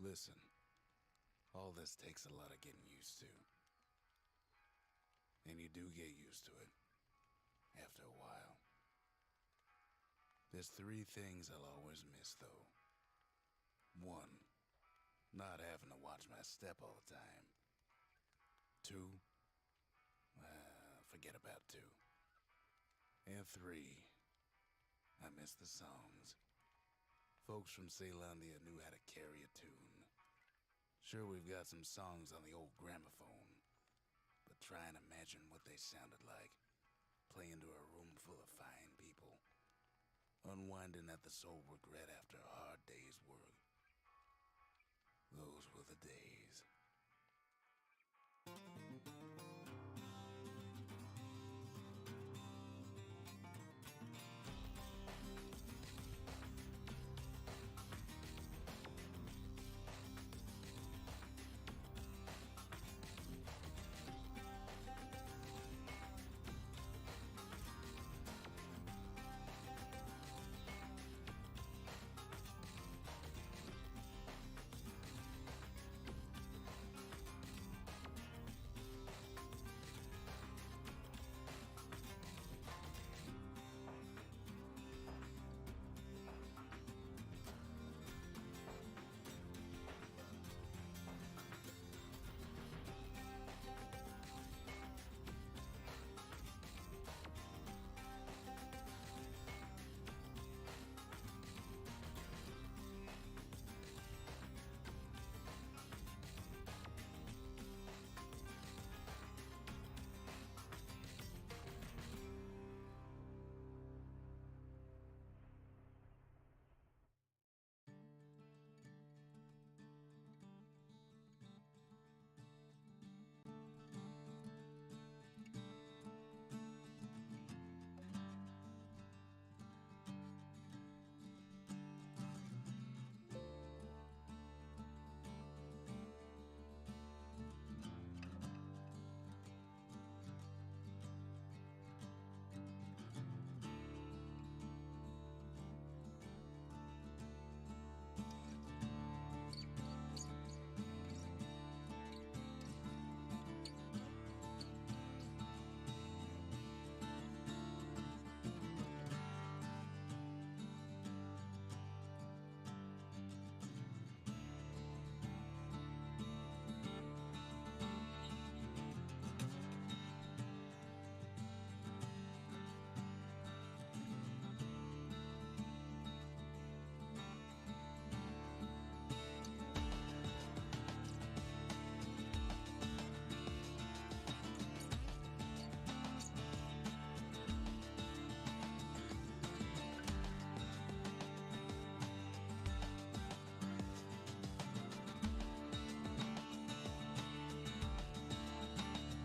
Listen, all this takes a lot of getting used to. And you do get used to it after a while. There's three things I'll always miss, though. One, not having to watch my step all the time. Two, forget about two. And three, I miss the songs. Folks from Ceylondia knew how to carry a tune. Sure, we've got some songs on the old gramophone, but try and imagine what they sounded like, playing to a room full of fine people, unwinding at the soul regret after a hard day's work. Those were the days.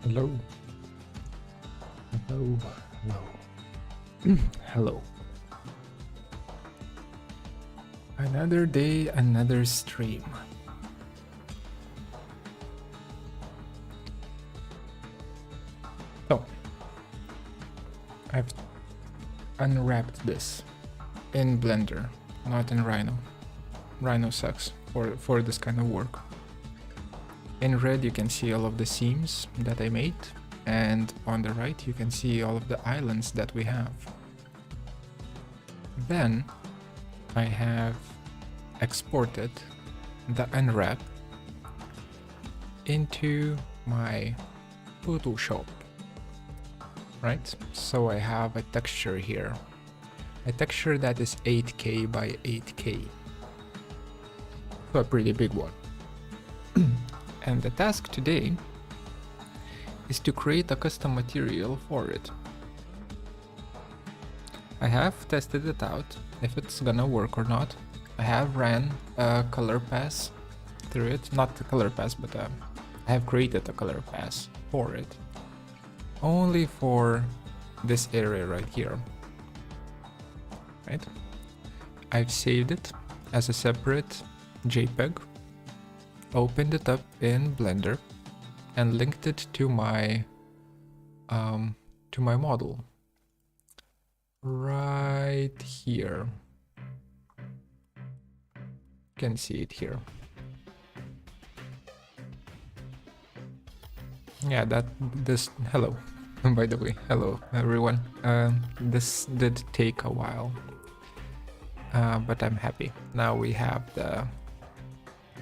Hello. Hello. Hello. Hello. Another day, another stream. So, I've unwrapped this in Blender, not in Rhino. Rhino sucks for this kind of work. In red you can see all of the seams that I made, and on the right you can see all of the islands that we have. Then I have exported the unwrap into my Photoshop, right? So I have a texture here, a texture that is 8K by 8K, so a pretty big one. And the task today is to create a custom material for it. I have tested it out, if it's gonna work or not. I have ran a color pass through it, not the color pass, but I have created a color pass for it. Only for this area right here, right? I've saved it as a separate JPEG, opened it up in Blender, and linked it to my model right here. You can see it here. Yeah, this hello. By the way, hello everyone. This did take a while, but I'm happy. Now we have the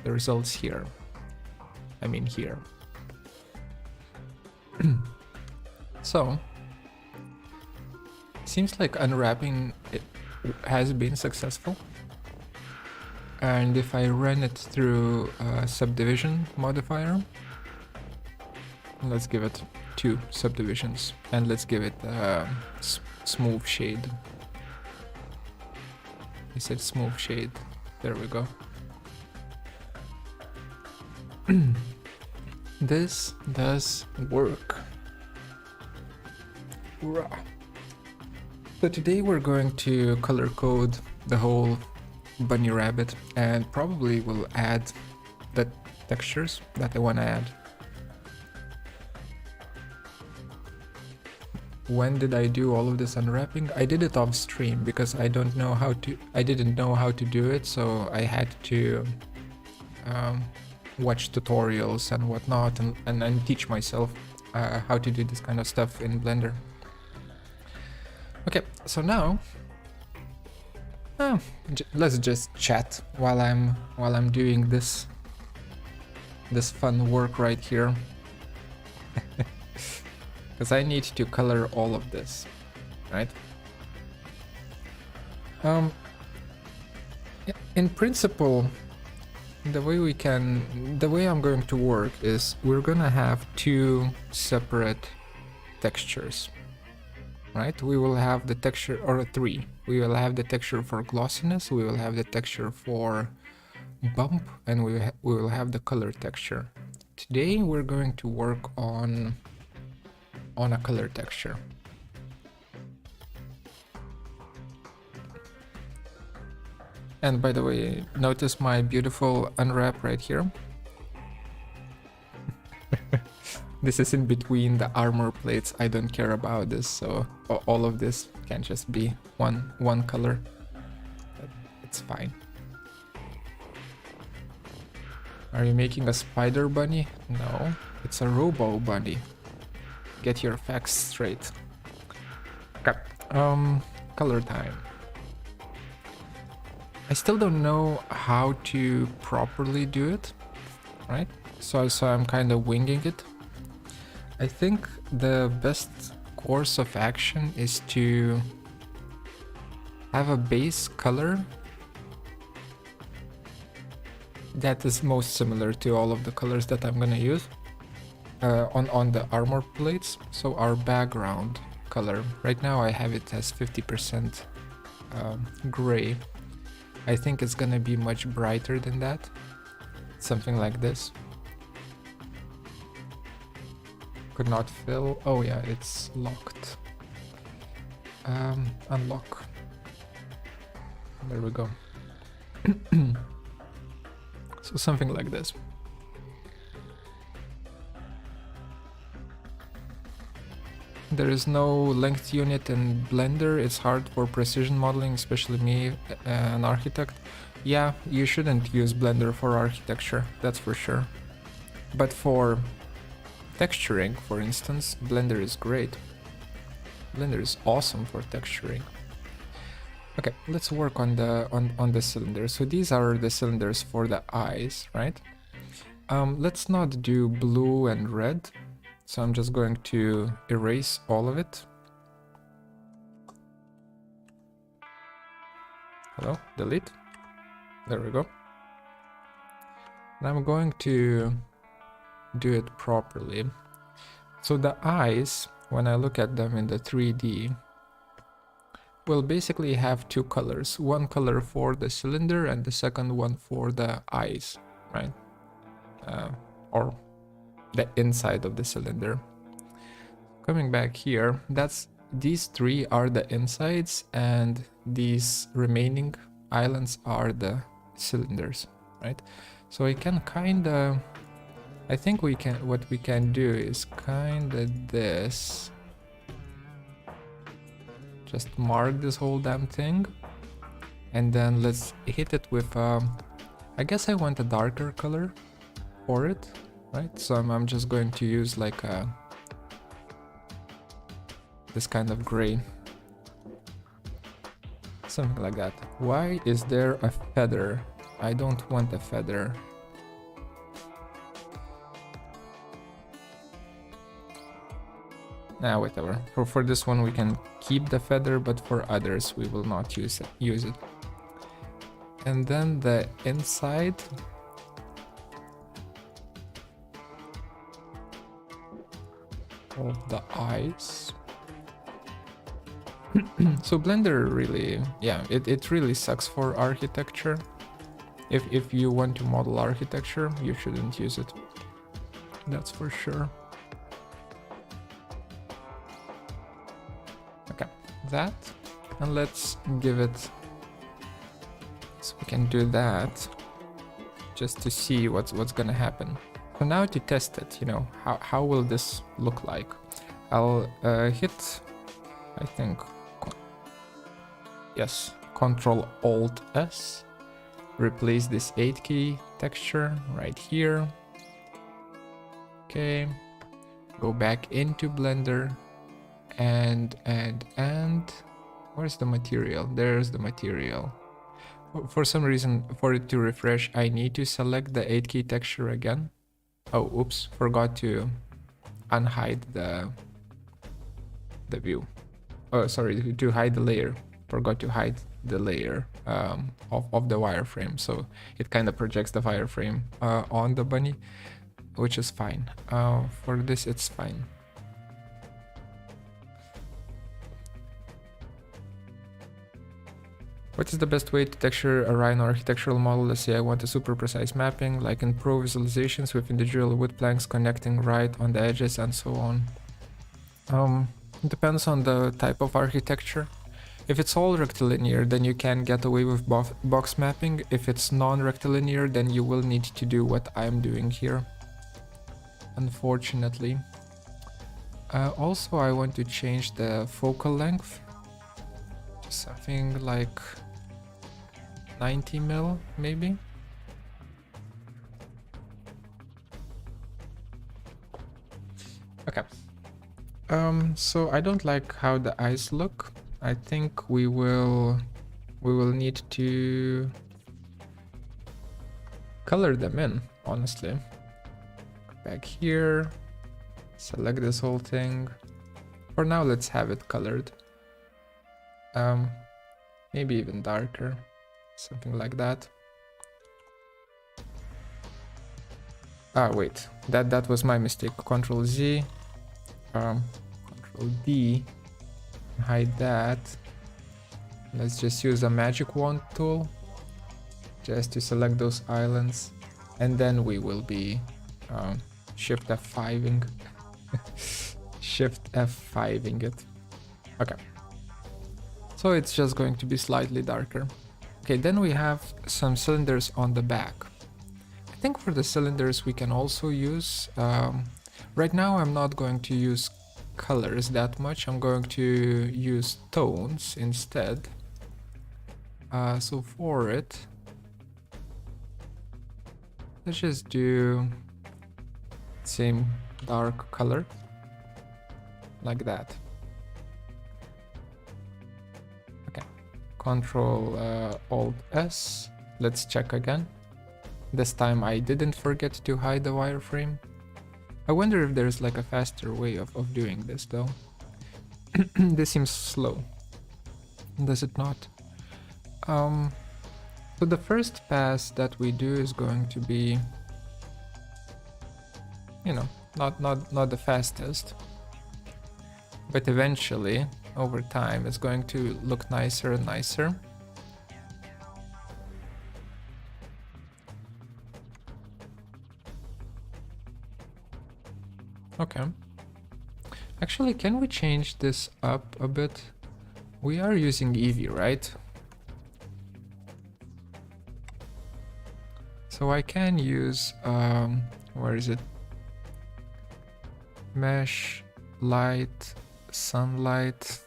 results here. I mean here. So seems like unwrapping it has been successful. And if I run it through a subdivision modifier, let's give it 2 subdivisions, and let's give it smooth shade. I said smooth shade. There we go. This does work. Hurrah. So today we're going to color code the whole bunny rabbit, and probably will add the textures that I want to add. When did I do all of this unwrapping? I did it off stream because I didn't know how to do it, so I had to watch tutorials and whatnot, and teach myself how to do this kind of stuff in Blender. Okay, so now let's just chat while I'm doing this fun work right here. Because I need to color all of this, right? In principle, the way I'm going to work is we're gonna have 2 separate textures, right? We will have the texture, or 3. We will have the texture for glossiness, we will have the texture for bump, and we will have the color texture. Today we're going to work on a color texture. And by the way, notice my beautiful unwrap right here. This is in between the armor plates. I don't care about this, so all of this can just be one color. But it's fine. Are you making a spider bunny? No, it's a robo bunny. Get your facts straight. Okay. Color time. I still don't know how to properly do it, right? So I'm kind of winging it. I think the best course of action is to have a base color that is most similar to all of the colors that I'm gonna use on the armor plates. So our background color, right now I have it as 50% gray. I think it's gonna be much brighter than that, something like this. Could not fill. Oh yeah, it's locked. Unlock. There we go. So something like this. There is no length unit in Blender. It's hard for precision modeling, especially me, an architect. Yeah, you shouldn't use Blender for architecture, that's for sure. But for texturing, for instance, Blender is great. Blender is awesome for texturing. Okay, let's work on the cylinders. So these are the cylinders for the eyes, right? Let's not do blue and red. So I'm just going to erase all of it. Hello, delete. There we go. And I'm going to do it properly. So the eyes, when I look at them in the 3D, will basically have 2 colors. One color for the cylinder and the second one for the eyes, right? Or the inside of the cylinder. Coming back here, these 3 are the insides, and these remaining islands are the cylinders, right? So I can kinda, I think what we can do is kinda this. Just mark this whole damn thing, and then let's hit it with I guess I want a darker color for it. right? So I'm just going to use like this kind of gray, something like that. Why is there a feather? I don't want a feather. Nah, whatever. For this one we can keep the feather, but for others we will not use it. And then the inside. Of the eyes. So Blender really, yeah, it really sucks for architecture. If you want to model architecture, you shouldn't use it. That's for sure. Okay, that, and let's give it, so we can do that just to see what's gonna happen. So now to test it, you know, how will this look like? I'll hit, I think, yes, Control Alt S, replace this 8K texture right here. Okay, go back into Blender and where's the material? There's the material. For some reason, for it to refresh, I need to select the 8K texture again. Oh, oops, forgot to unhide the view. Oh, sorry, to hide the layer. Forgot to hide the layer of the wireframe, so it kind of projects the wireframe on the bunny, which is fine. For this, it's fine. What is the best way to texture a Rhino architectural model? Let's say I want a super precise mapping, like in pro visualizations with individual wood planks connecting right on the edges and so on. It depends on the type of architecture. If it's all rectilinear, then you can get away with box mapping. If it's non-rectilinear, then you will need to do what I'm doing here, unfortunately. Also, I want to change the focal length to something like 90 mil, maybe. Okay. So I don't like how the eyes look. I think we will need to color them in, honestly. Back here, select this whole thing. For now, let's have it colored. Maybe even darker, something like that. Ah, wait, that was my mistake. Control Z, Control D. Hide that. Let's just use a magic wand tool just to select those islands, and then we will be Shift F5ing Shift F5ing it. Okay, so it's just going to be slightly darker. Okay, then we have some cylinders on the back. I think for the cylinders we can also use right now I'm not going to use colors that much. I'm going to use tones instead. So for it, let's just do same dark color like that. Okay, Control Alt S. Let's check again. This time I didn't forget to hide the wireframe. I wonder if there's like a faster way of doing this though. This seems slow, does it not? So the first pass that we do is going to be, you know, not the fastest, but eventually over time it's going to look nicer and nicer. Okay. Actually, can we change this up a bit? We are using Eevee, right? So I can use, where is it? Mesh, light, sunlight,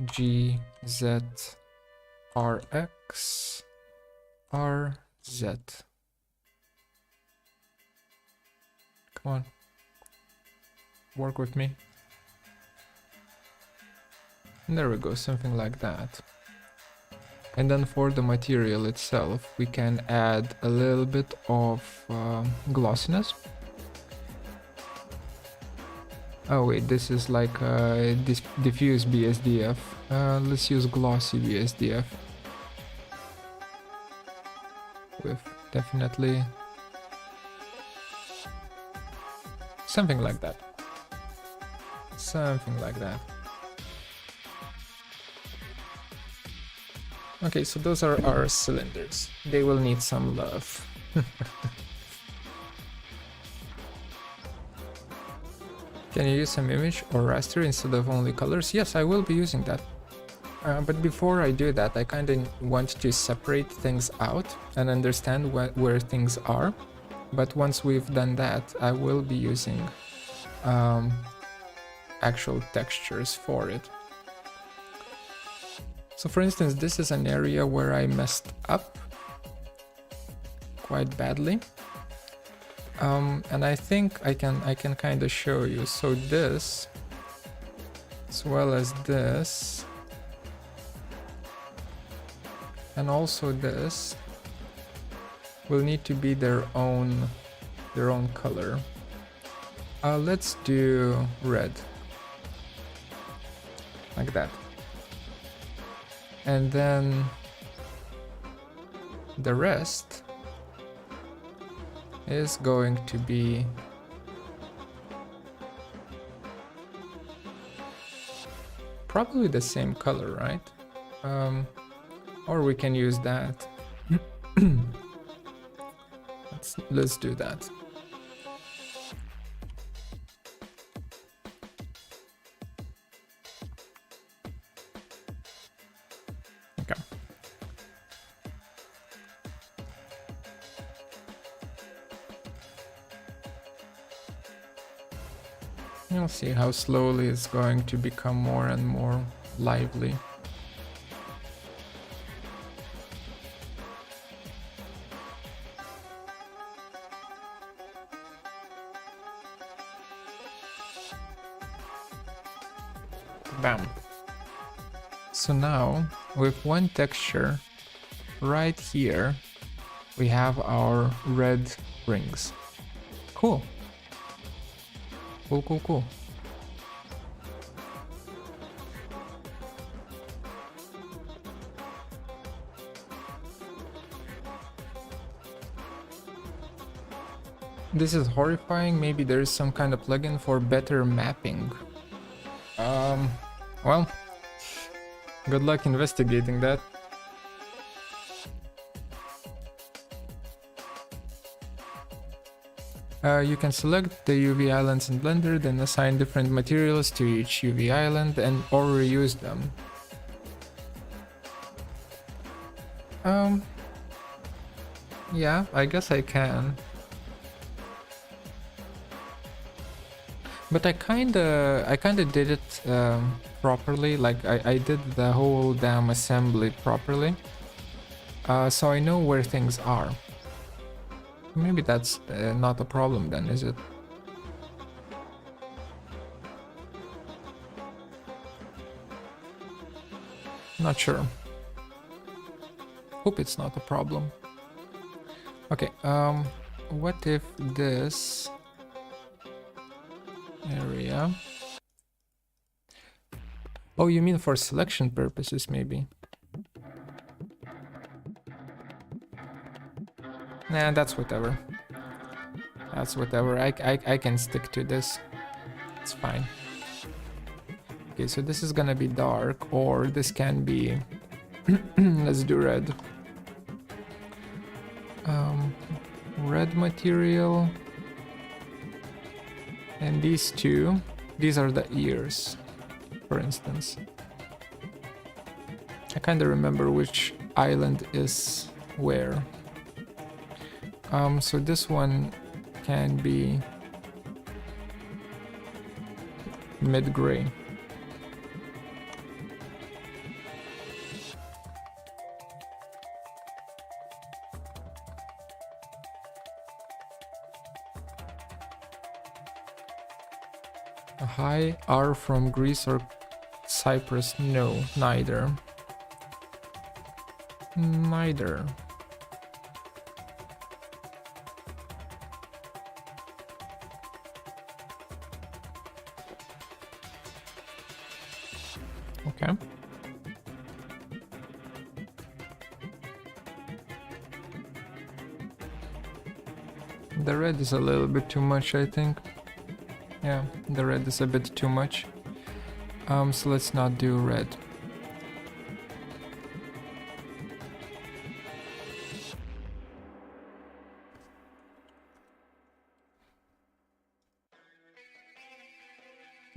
G, Z, RX, RZ. Come on. Work with me. And there we go, something like that. And then for the material itself, we can add a little bit of glossiness. Oh wait, this is like diffuse BSDF. Let's use glossy BSDF. With definitely something like that. Something like that. Okay, so those are our cylinders. They will need some love. Can you use some image or raster instead of only colors? Yes, I will be using that. But before I do that, I kind of want to separate things out and understand where things are. But once we've done that, I will be using actual textures for it. So for instance, this is an area where I messed up quite badly. And I think I can kind of show you. So this, as well as this, and also this, will need to be their own color. Let's do red, like that. And then the rest is going to be probably the same color, right? Or we can use that. Let's do that. Okay. You'll see how slowly it's going to become more and more lively. Bam. So now, with one texture, right here, we have our red rings. Cool. Cool. This is horrifying. Maybe there is some kind of plugin for better mapping. Well, good luck investigating that. You can select the UV islands in Blender, then assign different materials to each UV island or reuse them. Yeah, I guess I can. But I kinda did it properly, like I did the whole damn assembly properly. So I know where things are. Maybe that's not a problem then, is it? Not sure. Hope it's not a problem. Okay, what if this area... Oh, you mean for selection purposes, maybe? Nah, that's whatever. That's whatever. I can stick to this. It's fine. Okay, so this is gonna be dark, or this can be... Let's do red. Red material. And these two, these are the ears, for instance. I kind of remember which island is where. So this one can be mid-gray. Hi, are from Greece or Cyprus? No, neither. Neither. Okay. The red is a little bit too much, I think. Yeah, the red is a bit too much. So let's not do red.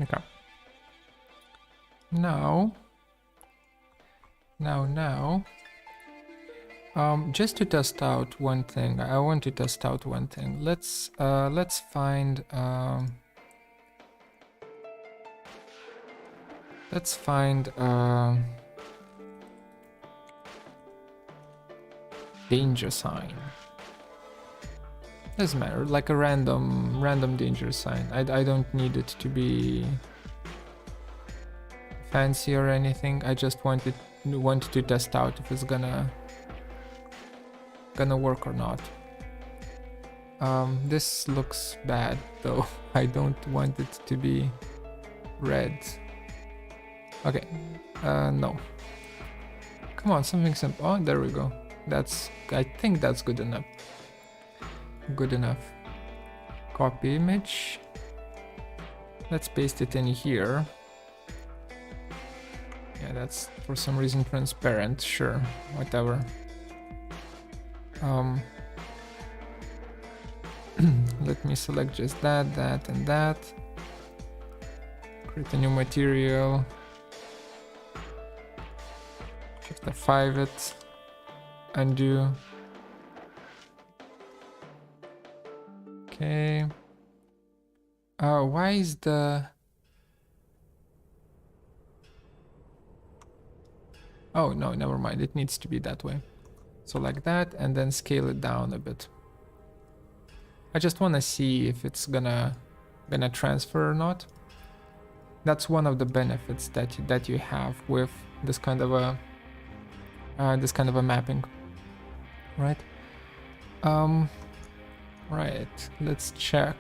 Okay. Now, just to test out one thing, I want to test out one thing. Let's find danger sign. Doesn't matter, like a random danger sign. I don't need it to be fancy or anything. I just want to test out if it's gonna work or not. This looks bad though. I don't want it to be red. Okay, no. Come on, something simple. Oh, there we go. I think that's good enough. Good enough. Copy image. Let's paste it in here. Yeah, that's for some reason transparent. Sure, whatever. Let me select just that, and that. Create a new material. Shift F5 it. Undo. Okay. Why is the... Oh, no, never mind. It needs to be that way. So like that, and then scale it down a bit. I just want to see if it's gonna transfer or not. That's one of the benefits that you have with this kind of a mapping, right? Right. Let's check.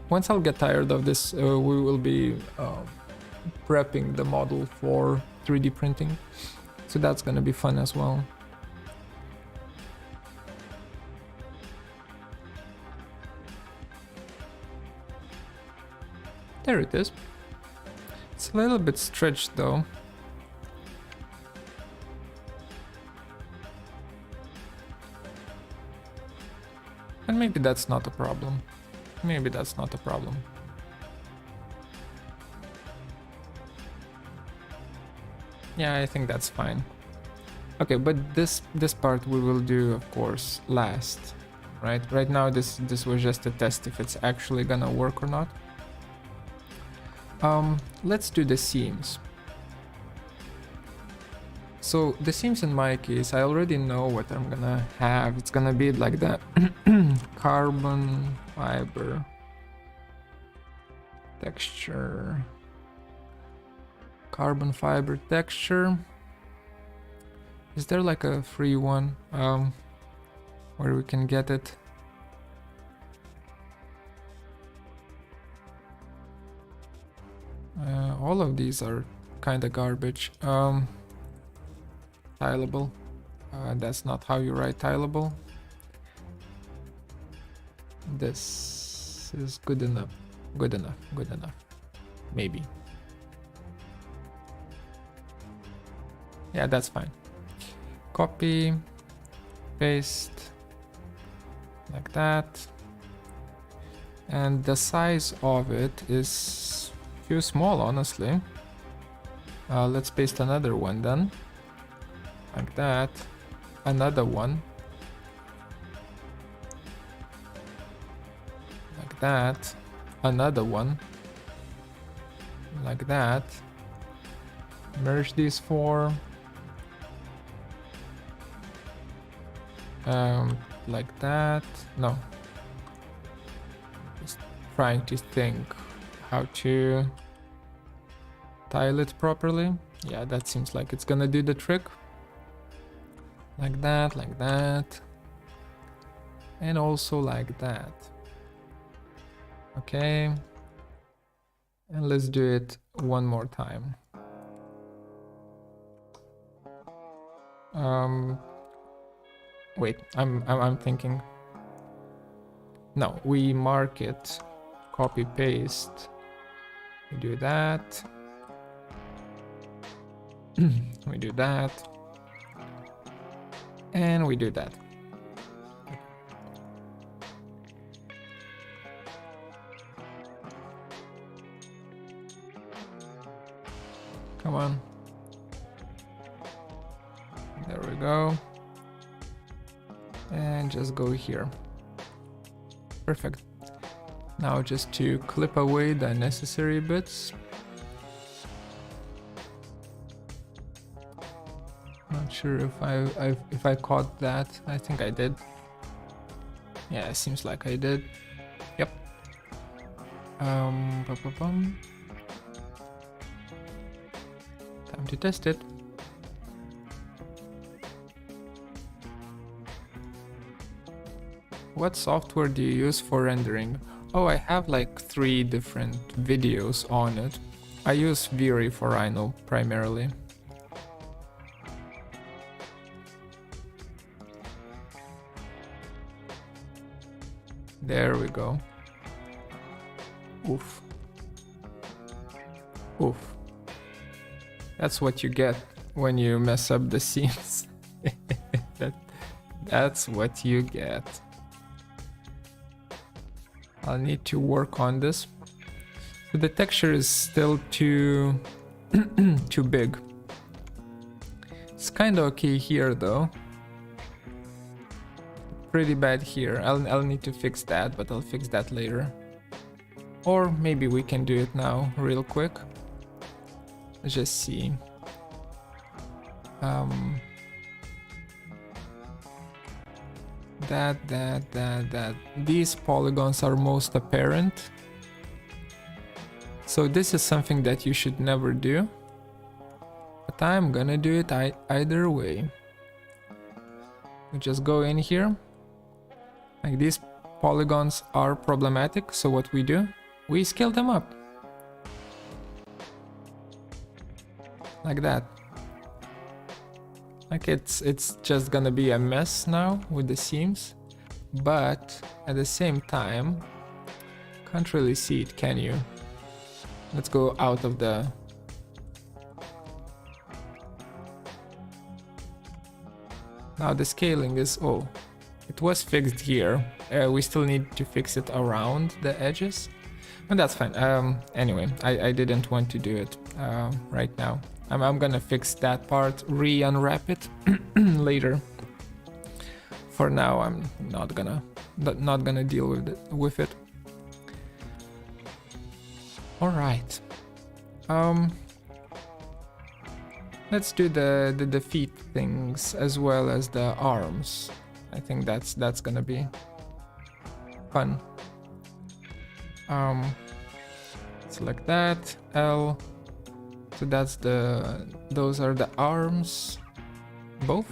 Once I'll get tired of this, we will be prepping the model for 3D printing, so that's gonna be fun as well. There it is. It's a little bit stretched though. And maybe that's not a problem. Maybe that's not a problem. Yeah, I think that's fine. Okay, but this part we will do, of course, last, right? Right now, this was just a test if it's actually gonna work or not. Let's do the seams. So the seams in my case, I already know what I'm gonna have. It's gonna be like that carbon fiber texture. Carbon fiber texture. Is there like a free one where we can get it? All of these are kind of garbage. Tileable. That's not how you write tileable. This is good enough. Good enough. Good enough. Maybe. Yeah, that's fine. Copy. Paste. Like that. And the size of it is too small, honestly. Let's paste another one then. Like that. Another one. Like that. Another one. Like that. Merge these four. Like that. No. trying to think how to tile it properly. Yeah, that seems like it's gonna do the trick. Like that, like that. And also like that. Okay. And let's do it one more time. Wait, I'm thinking. No, we mark it, copy paste. We do that. We do that. And we do that. Come on. There we go. And just go here. Perfect. Now just to clip away the necessary bits. Not sure if I caught that. I think I did. Yeah, it seems like I did. Yep. Time to test it. What software do you use for rendering? Oh, I have like 3 different videos on it. I use Viri for Rhino primarily. There we go. Oof. Oof. That's what you get when you mess up the scenes. That's what you get. I'll need to work on this. So the texture is still too too big. It's kind of okay here though. Pretty bad here. I'll need to fix that, but I'll fix that later. Or maybe we can do it now real quick. Let's just see. That. These polygons are most apparent. So this is something that you should never do. But I'm gonna do it either way. We just go in here. Like these polygons are problematic, so what we do? We scale them up. Like that. Like it's just gonna be a mess now with the seams, but at the same time, can't really see it, can you? Let's go out of the... Now the scaling is... Oh, it was fixed here. We still need to fix it around the edges, but that's fine. Anyway, I didn't want to do it right now. I'm gonna fix that part, re-unwrap it later. For now, I'm not gonna deal with it. All right. Let's do the feet things as well as the arms. I think that's gonna be fun. Select that, L. So that's those are the arms. Both?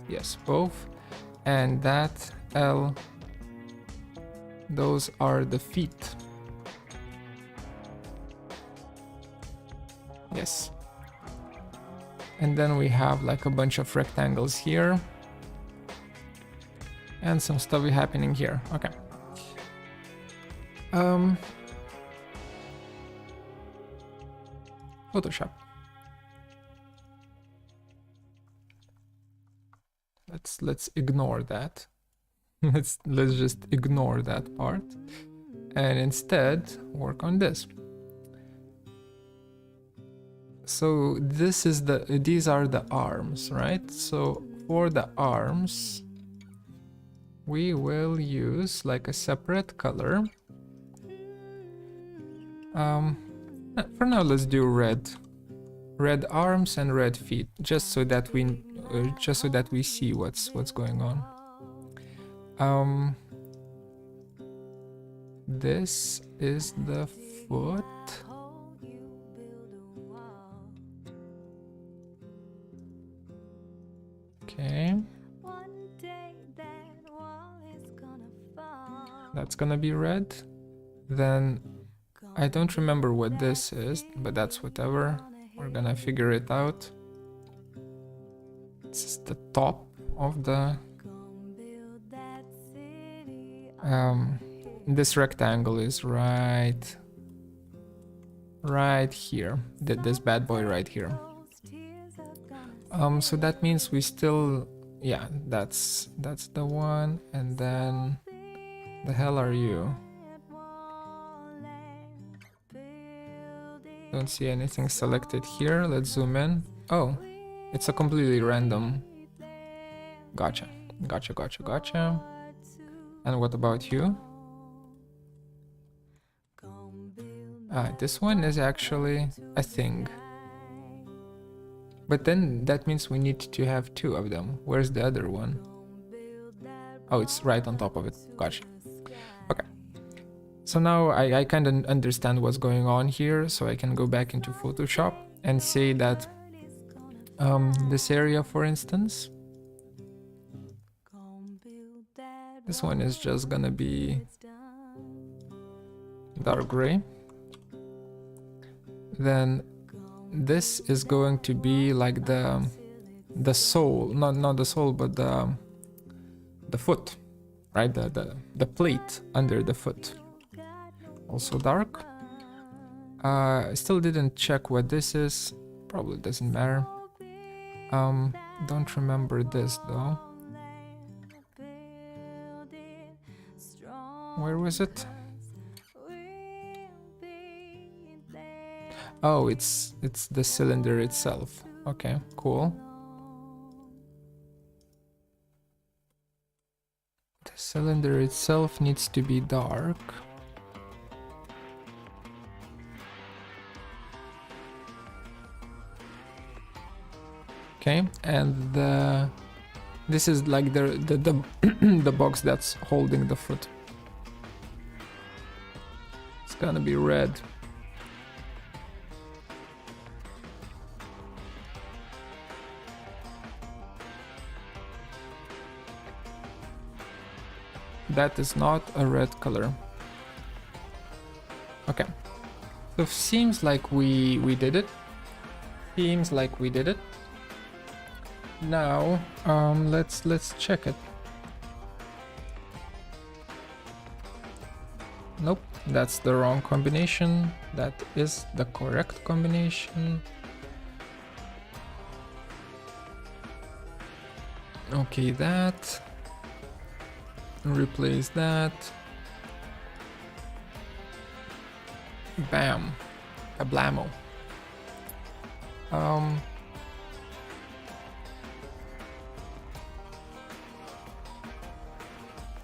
Yes, both. And that, L. Those are the feet. Yes. And then we have like a bunch of rectangles here. And some stuff happening here. Okay. Photoshop. Let's ignore that. let's just ignore that part and instead work on this. So these are the arms, right? So for the arms, we will use like a separate color. For now, let's do red arms and red feet, just so that we see what's going on. This is the foot. Okay. That's gonna be red. Then I don't remember what this is, but that's whatever. We're gonna figure it out. This is the top of the this rectangle is right here. This bad boy right here. So that means we still, yeah, that's the one. And then the hell are you? Don't see anything selected here. Let's zoom in. Oh, it's a completely random. Gotcha. And what about you? This one is actually a thing. But then that means we need to have two of them. Where's the other one? Oh, it's right on top of it. Gotcha. Okay. So now I kind of understand what's going on here, so I can go back into Photoshop and say that this area, for instance, this one is just gonna be dark gray. Then this is going to be like the sole, not the sole, but the foot, right? The plate under the foot. Also dark. I still didn't check what this is. Probably doesn't matter. Don't remember this though. Where was it? Oh, it's the cylinder itself. Okay, cool. The cylinder itself needs to be dark. Okay, and this is like the the box that's holding the foot. It's gonna be red. That is not a red color. Okay, so it seems like we did it. Seems like we did it. Now let's check it. Nope, that's the wrong combination. That is the correct combination. Okay, that. Replace that. Bam. Kablamo.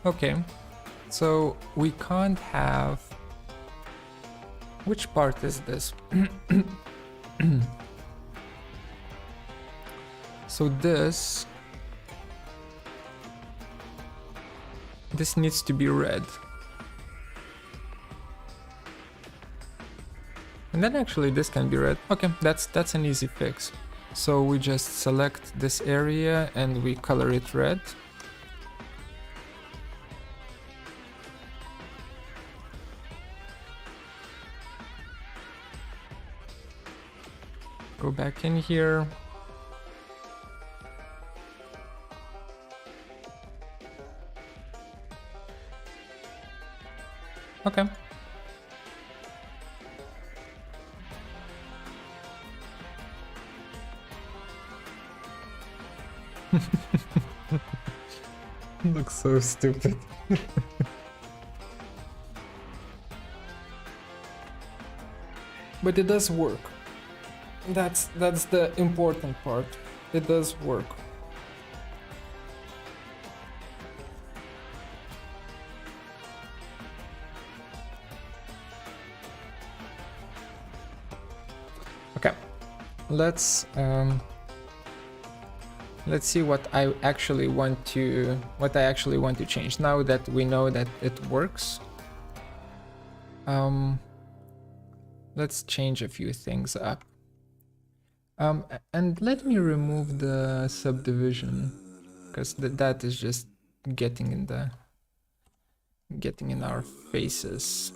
Okay, so we can't have... Which part is this? So this needs to be red. And then actually this can be red. Okay, that's an easy fix. So we just select this area and we color it red. Go back in here. Okay. Looks so stupid. But it does work. That's the important part. It does work. Okay, let's see what I actually want to change. Now that we know that it works, Let's change a few things up. And let me remove the subdivision, because that is just getting in our faces.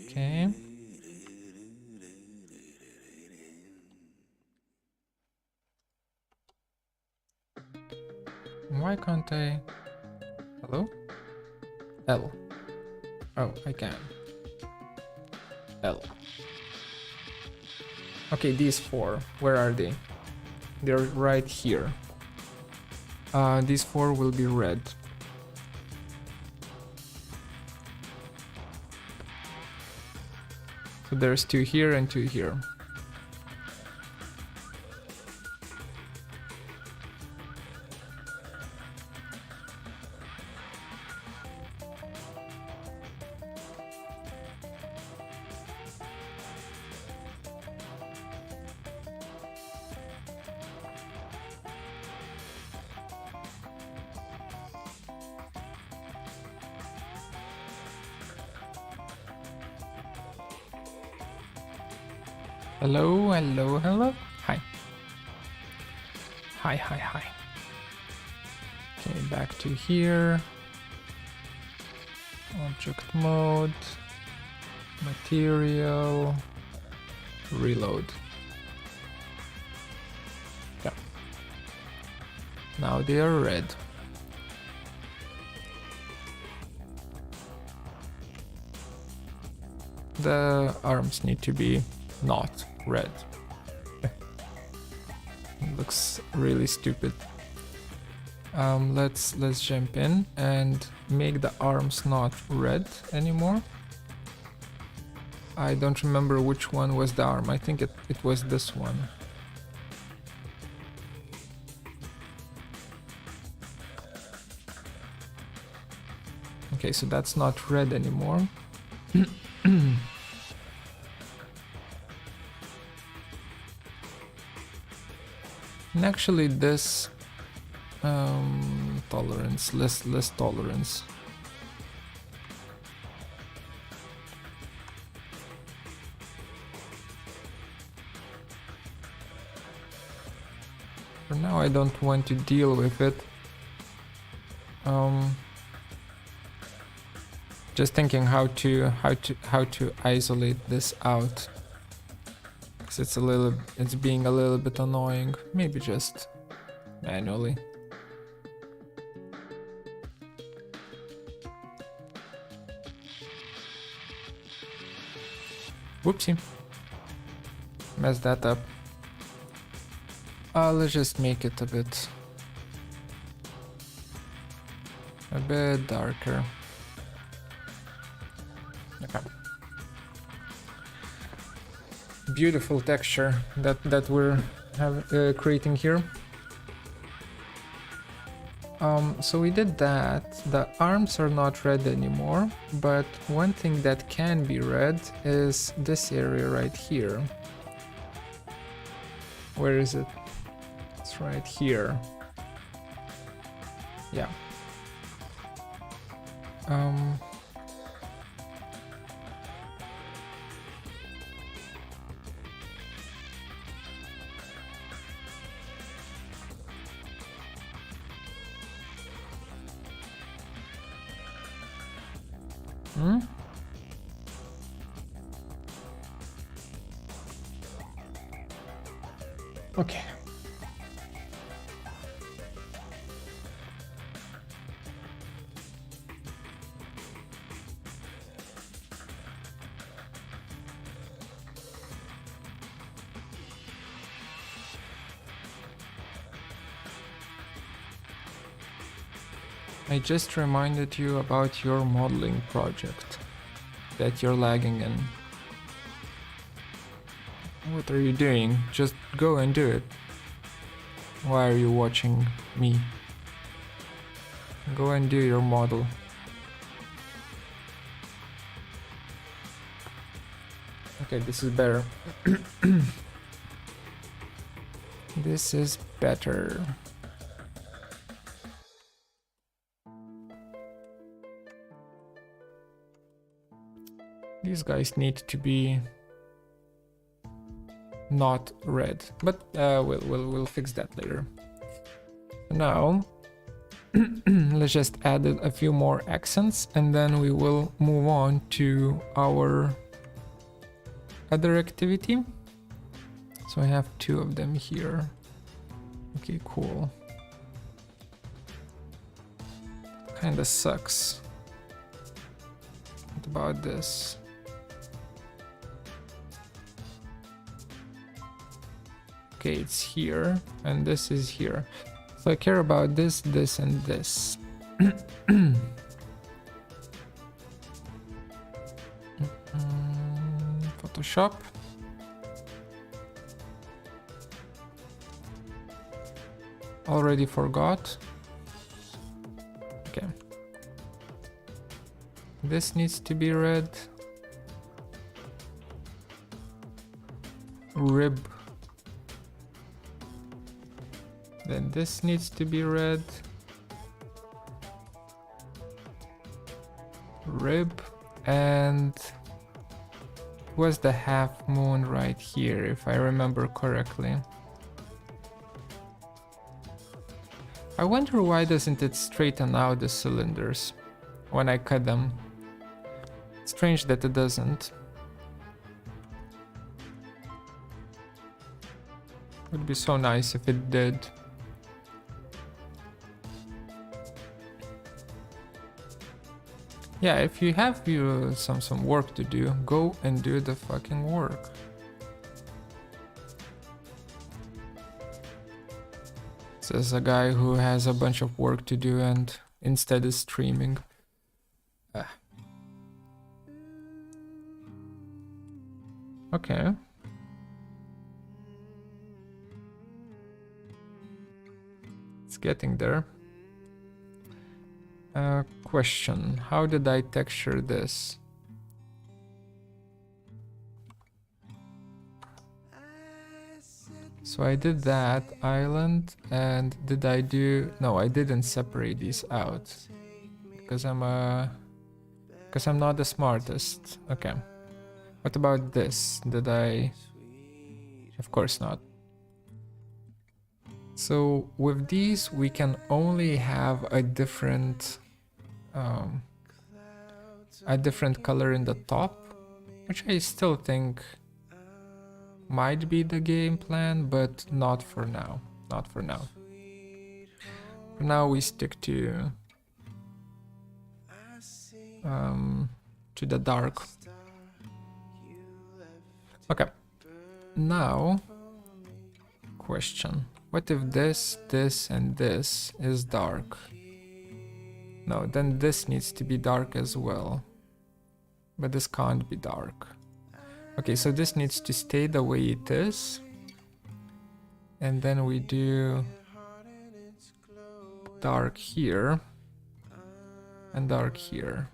Okay. Why can't I? Hello? L. Oh, I can. L. Okay, these four. Where are they? They're right here. These four will be red. So there's 2 here and 2 here. Hello, hello, hello. Hi. Hi, hi, hi. Okay, back to here. Object mode. Material. Reload. Yeah. Now they are red. The arms need to be not red. Looks really stupid. Let's jump in and make the arms not red anymore. I don't remember which one was the arm. I think it was this one. Okay, so that's not red anymore. And actually this tolerance, less tolerance. For now I don't want to deal with it. Just thinking how to isolate this out. It's being a little bit annoying. Maybe just manually. Whoopsie. Messed that up. Let's just make it a bit darker. Okay. Beautiful texture that we're creating here. So we did that. The arms are not red anymore, but one thing that can be red is this area right here. Where is it? It's right here. Yeah. Okay. I just reminded you about your modeling project that you're lagging in. What are you doing? Just go and do it. Why are you watching me? Go and do your model. Okay, this is better. This is better. These guys need to be not red, but we'll fix that later. Now let's just add a few more accents and then we will move on to our other activity. So I have 2 of them here. Okay, cool. Kinda sucks. What about this? Okay, it's here, and this is here. So I care about this, this, and this. Photoshop. Already forgot. Okay. This needs to be red. Rib. Then this needs to be red. Rib. And was the half moon right here, if I remember correctly. I wonder why doesn't it straighten out the cylinders when I cut them. Strange that it doesn't. Would be so nice if it did. Yeah, if you have some work to do, go and do the fucking work. Says a guy who has a bunch of work to do and instead is streaming. Okay. It's getting there. Question. How did I texture this? So I did that island, and did I do... No, I didn't separate these out. Because I'm not the smartest. Okay. What about this? Did I... Of course not. So with these we can only have a different color in the top, which I still think might be the game plan, but not for now. Not for now. For now we stick to the dark. Okay. Now, question. What if this, this, and this is dark? No, then this needs to be dark as well. But this can't be dark. Okay, so this needs to stay the way it is. And then we do dark here and dark here.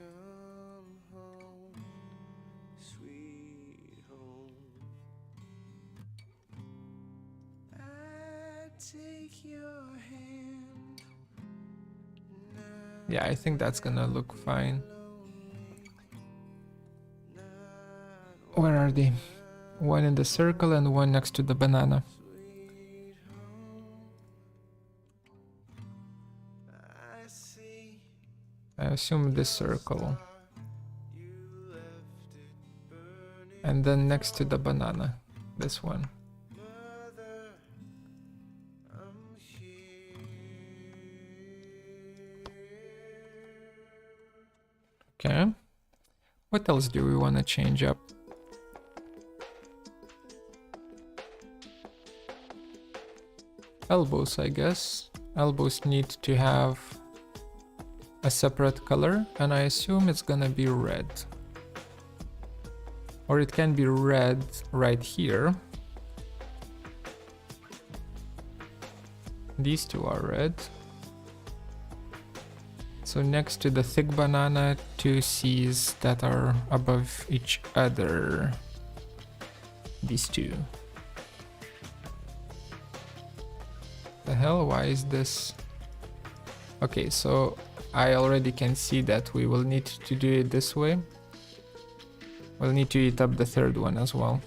Yeah, I think that's gonna look fine. Where are they? One in the circle and one next to the banana. I assume this circle. And then next to the banana, this one. Okay. What else do we want to change up? Elbows, I guess. Elbows need to have a separate color, and I assume it's gonna be red. Or it can be red right here. These two are red. So next to the thick banana, 2 C's that are above each other. These two. The hell, why is this? Okay, so I already can see that we will need to do it this way. We'll need to eat up the third one as well.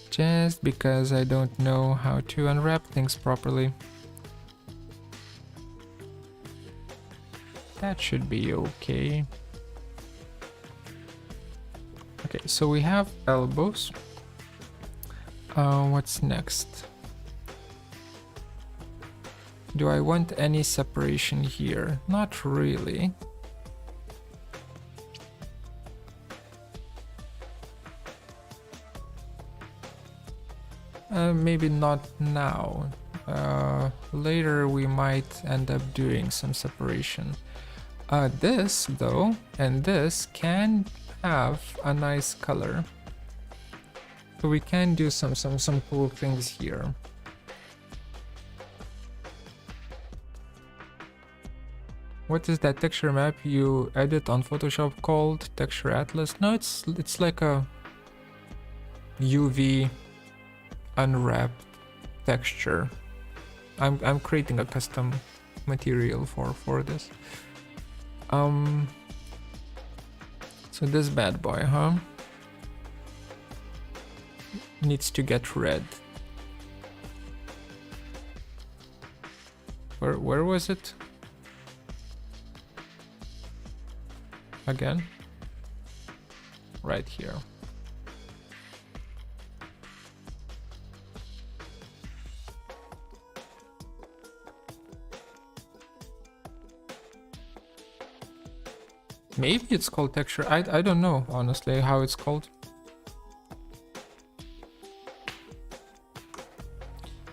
Just because I don't know how to unwrap things properly. That should be okay. Okay, so we have elbows. What's next? Do I want any separation here? Not really. Maybe not now. Later we might end up doing some separation. This though, and this can have a nice color. So we can do some cool things here. What is that texture map you edit on Photoshop called? Texture Atlas? No, it's like a UV unwrapped texture. I'm creating a custom material for this. So this bad boy, huh? Needs to get red. Where was it? Again? Right here. Maybe it's called texture. I don't know, honestly, how it's called.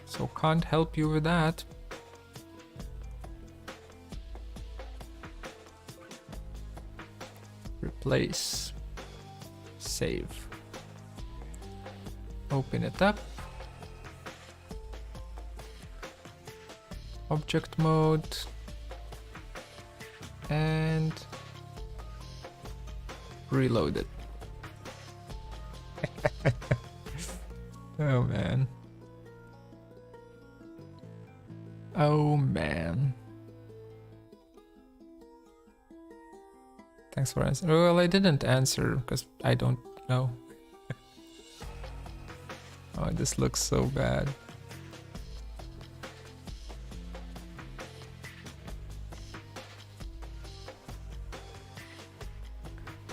So can't help you with that. Replace. Save. Open it up. Object mode. And reload it. Oh man. Oh man. Thanks for answering. Well, I didn't answer because I don't know. Oh, this looks so bad.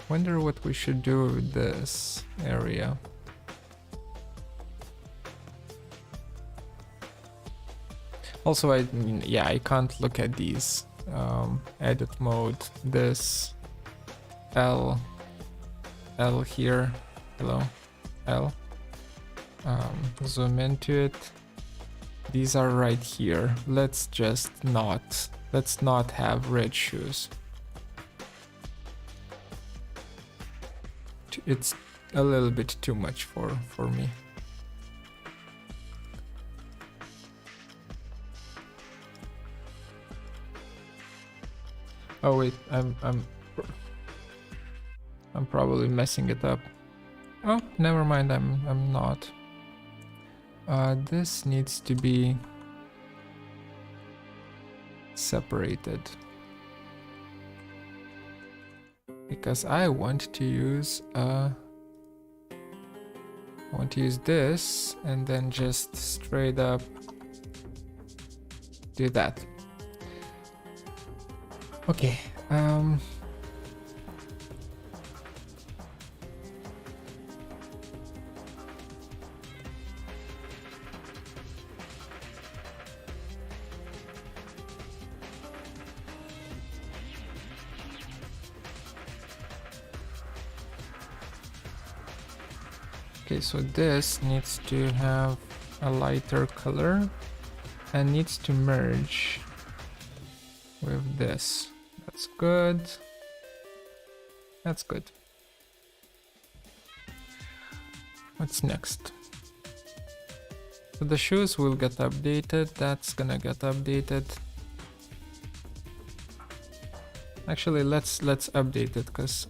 Wonder what we should do with this area. Also, I mean, yeah, I can't look at these. Edit mode, this, L here, hello, L. Zoom into it. These are right here. Let's not have red shoes. It's a little bit too much for me. Oh wait, I'm probably messing it up. Oh, never mind, I'm not. This needs to be separated. Because I want to use this and then just straight up do that. Okay. Okay, so this needs to have a lighter color and needs to merge with this. That's good. That's good. What's next? So the shoes will get updated. That's gonna get updated. Actually, let's update it because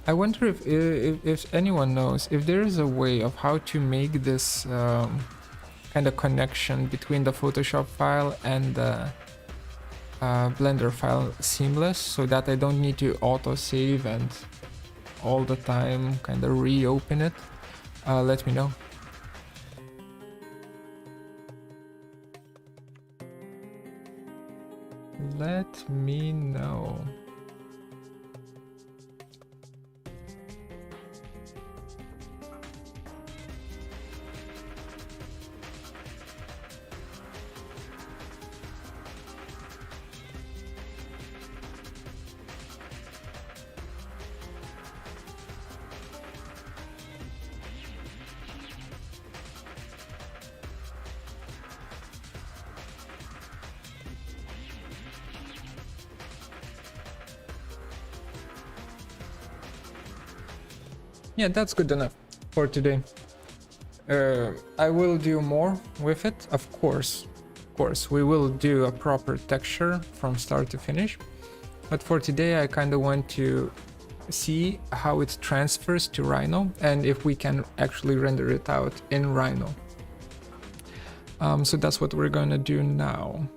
I wonder if anyone knows if there is a way of how to make this kind of connection between the Photoshop file and the Blender file seamless, so that I don't need to auto save and all the time kind of reopen it, let me know. Let me know. Yeah, that's good enough for today. I will do more with it, of course. Of course, we will do a proper texture from start to finish. But for today, I kind of want to see how it transfers to Rhino and if we can actually render it out in Rhino. So that's what we're gonna do now.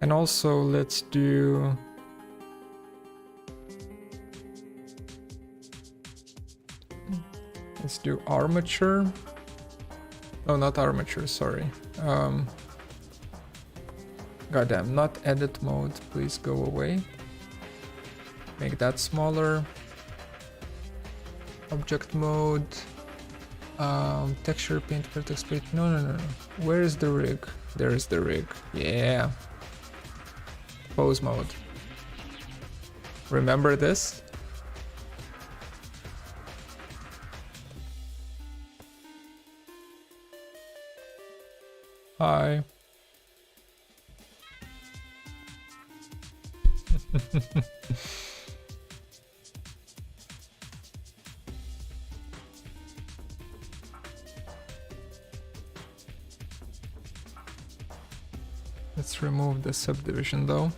And also let's do armature. Oh, not armature, sorry. Goddamn, not edit mode, please go away. Make that smaller. Object mode. Texture paint, vertex paint. No. Where is the rig? There is the rig. Yeah. Pose mode. Remember this? Hi. Let's remove the subdivision though.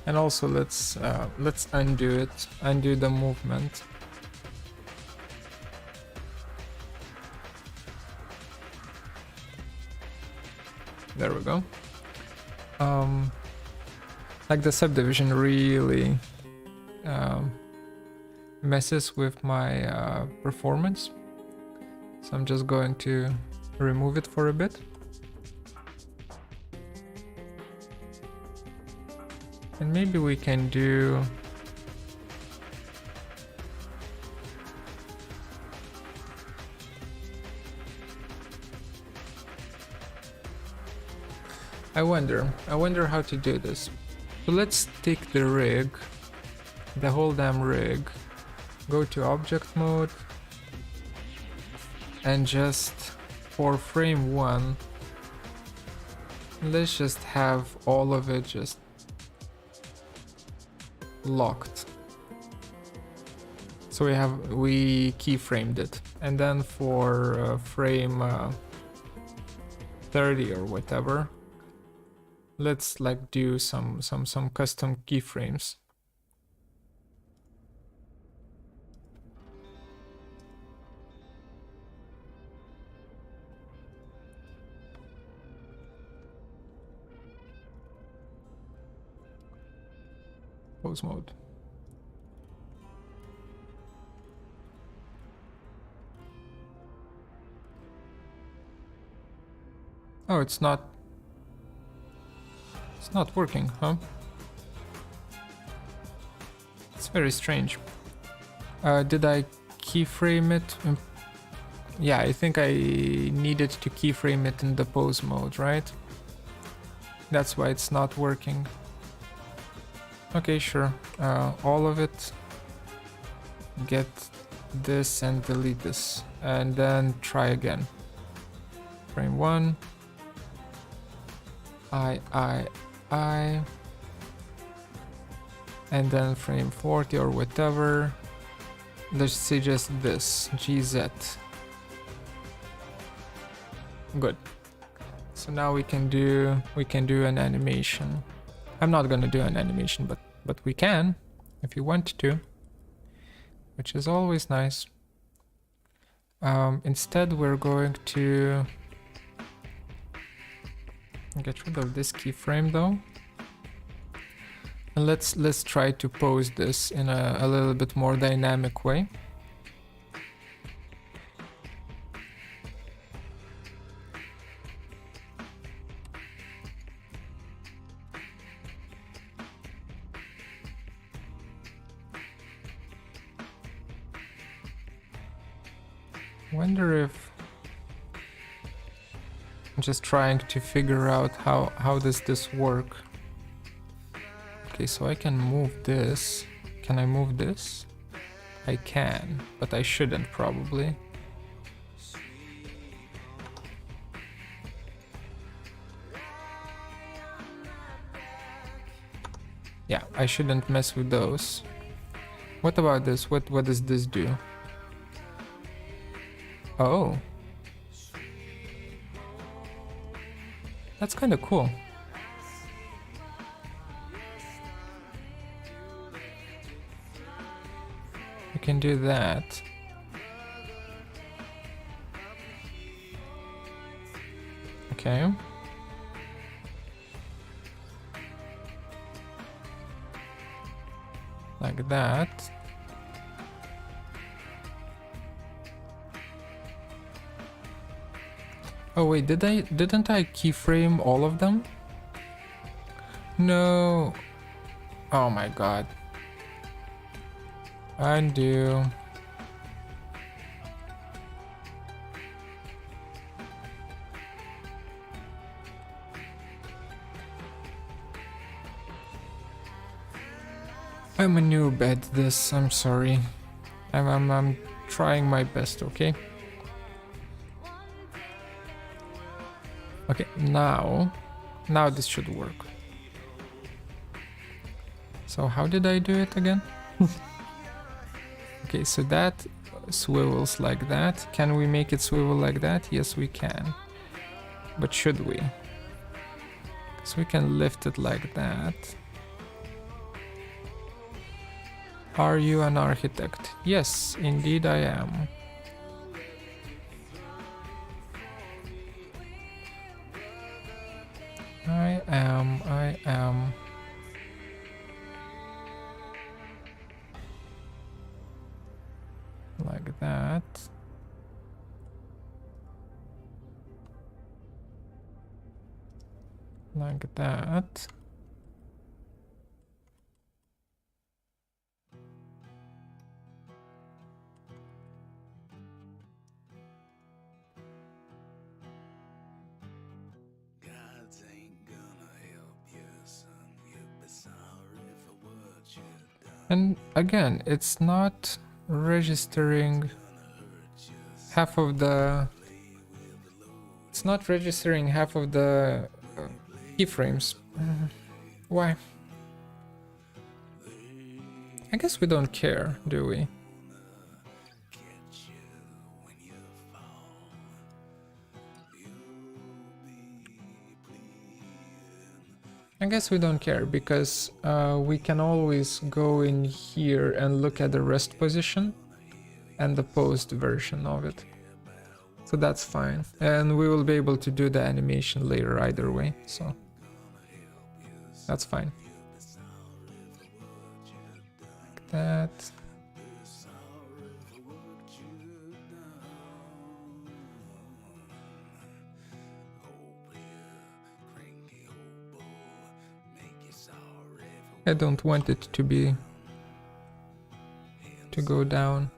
And also let's undo it. Undo the movement. There we go. Like the subdivision really messes with my performance. So I'm just going to remove it for a bit. And maybe we can do I wonder how to do this. So let's take the rig, the whole damn rig, go to object mode, and just for frame 1, let's just have all of it just locked. So we keyframed it, and then for frame 30 or whatever, let's like do some custom keyframes. Pose mode. Oh, it's not working, huh? It's very strange. Did I keyframe it? Yeah, I think I needed to keyframe it in the pose mode, right? That's why it's not working. Okay, sure. All of it. Get this and delete this. And then try again. Frame 1. I. And then frame 40 or whatever. Let's say just this. GZ. Good. So now we can do an animation. I'm not gonna do an animation, but we can if you want to, which is always nice. Instead, we're going to get rid of this keyframe though. And let's try to pose this in a little bit more dynamic way. Wonder if I'm just trying to figure out how does this work. Okay, so I can move this. Can I move this? I can, but I shouldn't probably. Yeah, I shouldn't mess with those. What about this? What does this do? Oh. That's kind of cool. We can do that. Okay. Like that. Oh wait, didn't I keyframe all of them? No. Oh my god. Undo. I'm a noob at this, I'm sorry. I'm trying my best, okay? Okay, now this should work. So how did I do it again? Okay, so that swivels like that. Can we make it swivel like that? Yes, we can. But should we? So we can lift it like that. Are you an architect? Yes, indeed I am. I am. Like that. Like that. And again, it's not registering half of the... It's not registering half of the keyframes. Why? I guess we don't care, do we? I guess we don't care because we can always go in here and look at the rest position and the post version of it. So that's fine. And we will be able to do the animation later either way, so that's fine. Like that. I don't want it to go down.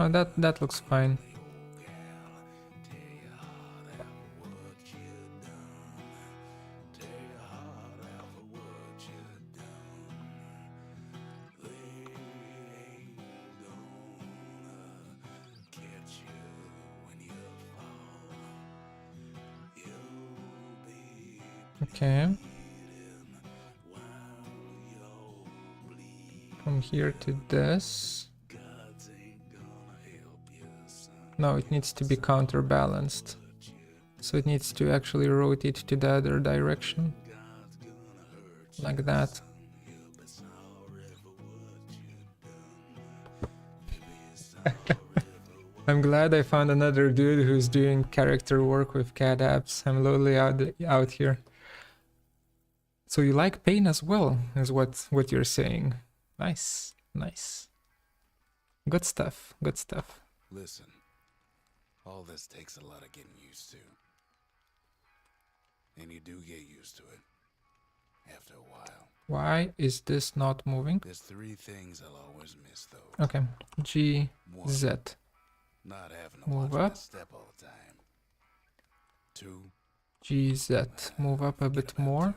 Oh, that looks fine. Okay. From here to this. No, it needs to be counterbalanced. So it needs to actually rotate to the other direction. Like that. I'm glad I found another dude who's doing character work with CAD apps. I'm lonely out here. So you like pain as well, is what you're saying. Nice, nice. Good stuff, good stuff. Listen, all this takes a lot of getting used to. And you do get used to it after a while. Why is this not moving? There's three things I'll always miss though. Okay, G, One, Z. not having to Move watch up. my step all the time. Two, G, Z. Move up a forget bit about more. two.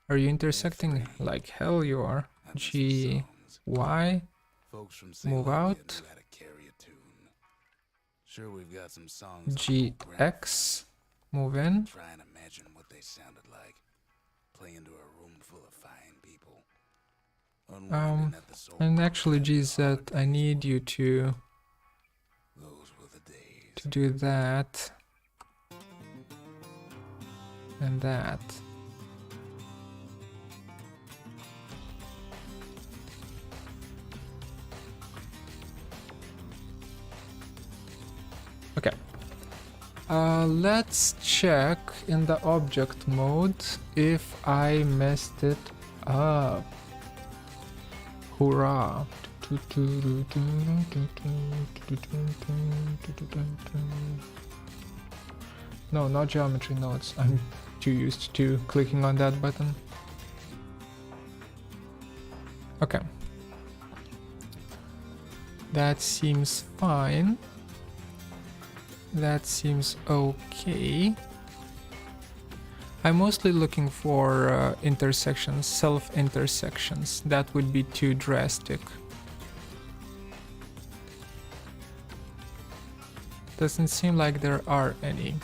Are you intersecting? three. Like hell you are. I miss the G, songs. Y. Folks from Move Ceylon out. knew how to carry a tune. Sure, we've got some songs. G, X. Move in. Try and imagine what they sounded like. Playing to a room full of fine people. Unwinding at the soul And core actually of the GZ, I need you to Those were the days. do that. And that. Okay. Let's check in the object mode if I messed it up. Hurrah. No, not geometry nodes. I'm too used to clicking on that button. Okay. That seems fine. That seems okay. I'm mostly looking for intersections, self-intersections. That would be too drastic. Doesn't seem like there are any.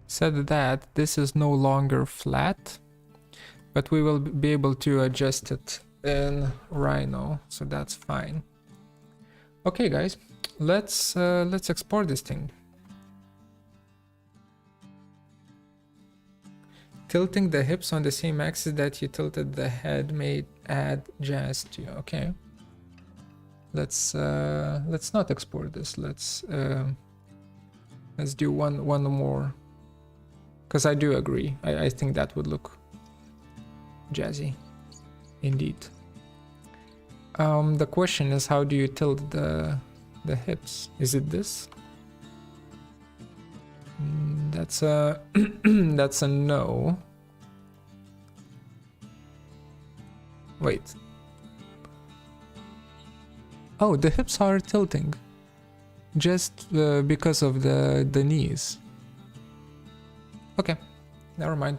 Said that this is no longer flat, but we will be able to adjust it in Rhino, so that's fine. Okay, guys, let's export this thing. Tilting the hips on the same axis that you tilted the head may add jazz to you. Okay. Let's not export this. Let's do one more. Because I do agree. I think that would look jazzy. Indeed. The question is, how do you tilt the hips? Is it this? That's a that's a no. Wait. Oh, the hips are tilting. Just because of the knees. Okay, never mind.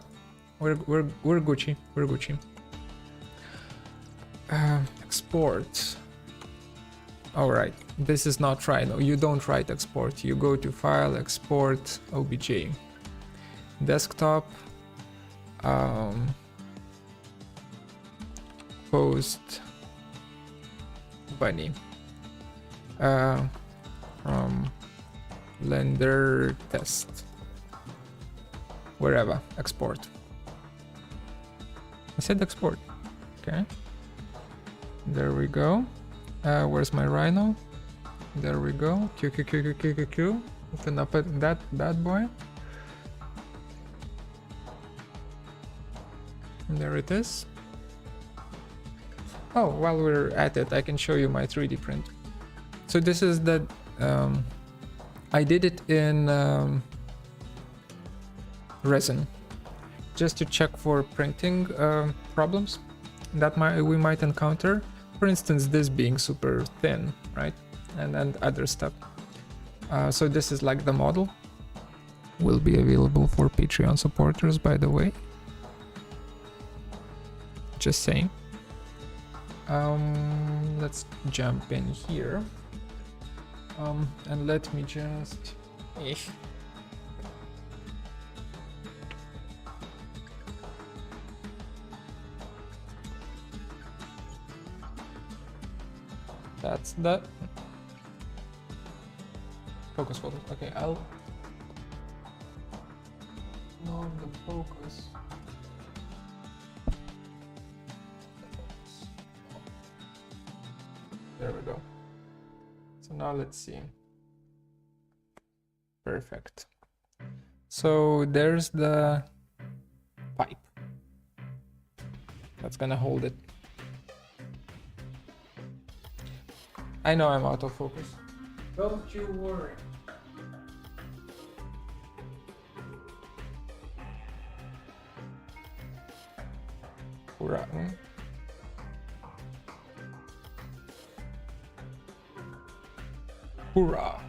We're Gucci. We're Gucci. Export. All right. This is not Rhino. You don't write export. You go to File, Export, OBJ. Desktop. Post. Bunny. From Blender Test. Wherever. Export. I said export. Okay. There we go. Where's my Rhino? There we go. Q. Open up that bad boy. And there it is. Oh, while we're at it, I can show you my 3D print. So this is the... I did it in resin, just to check for printing problems that we might encounter. For instance, this being super thin, right? And other stuff. So this is like the model. Will be available for Patreon supporters, by the way. Just saying. Let's jump in here. And let me just... That's that. Focus. Okay, I'll move the focus. There we go. So now let's see. Perfect. So there's the pipe that's gonna hold it. I know I'm out of focus. Don't you worry. Rotten. Hoorah!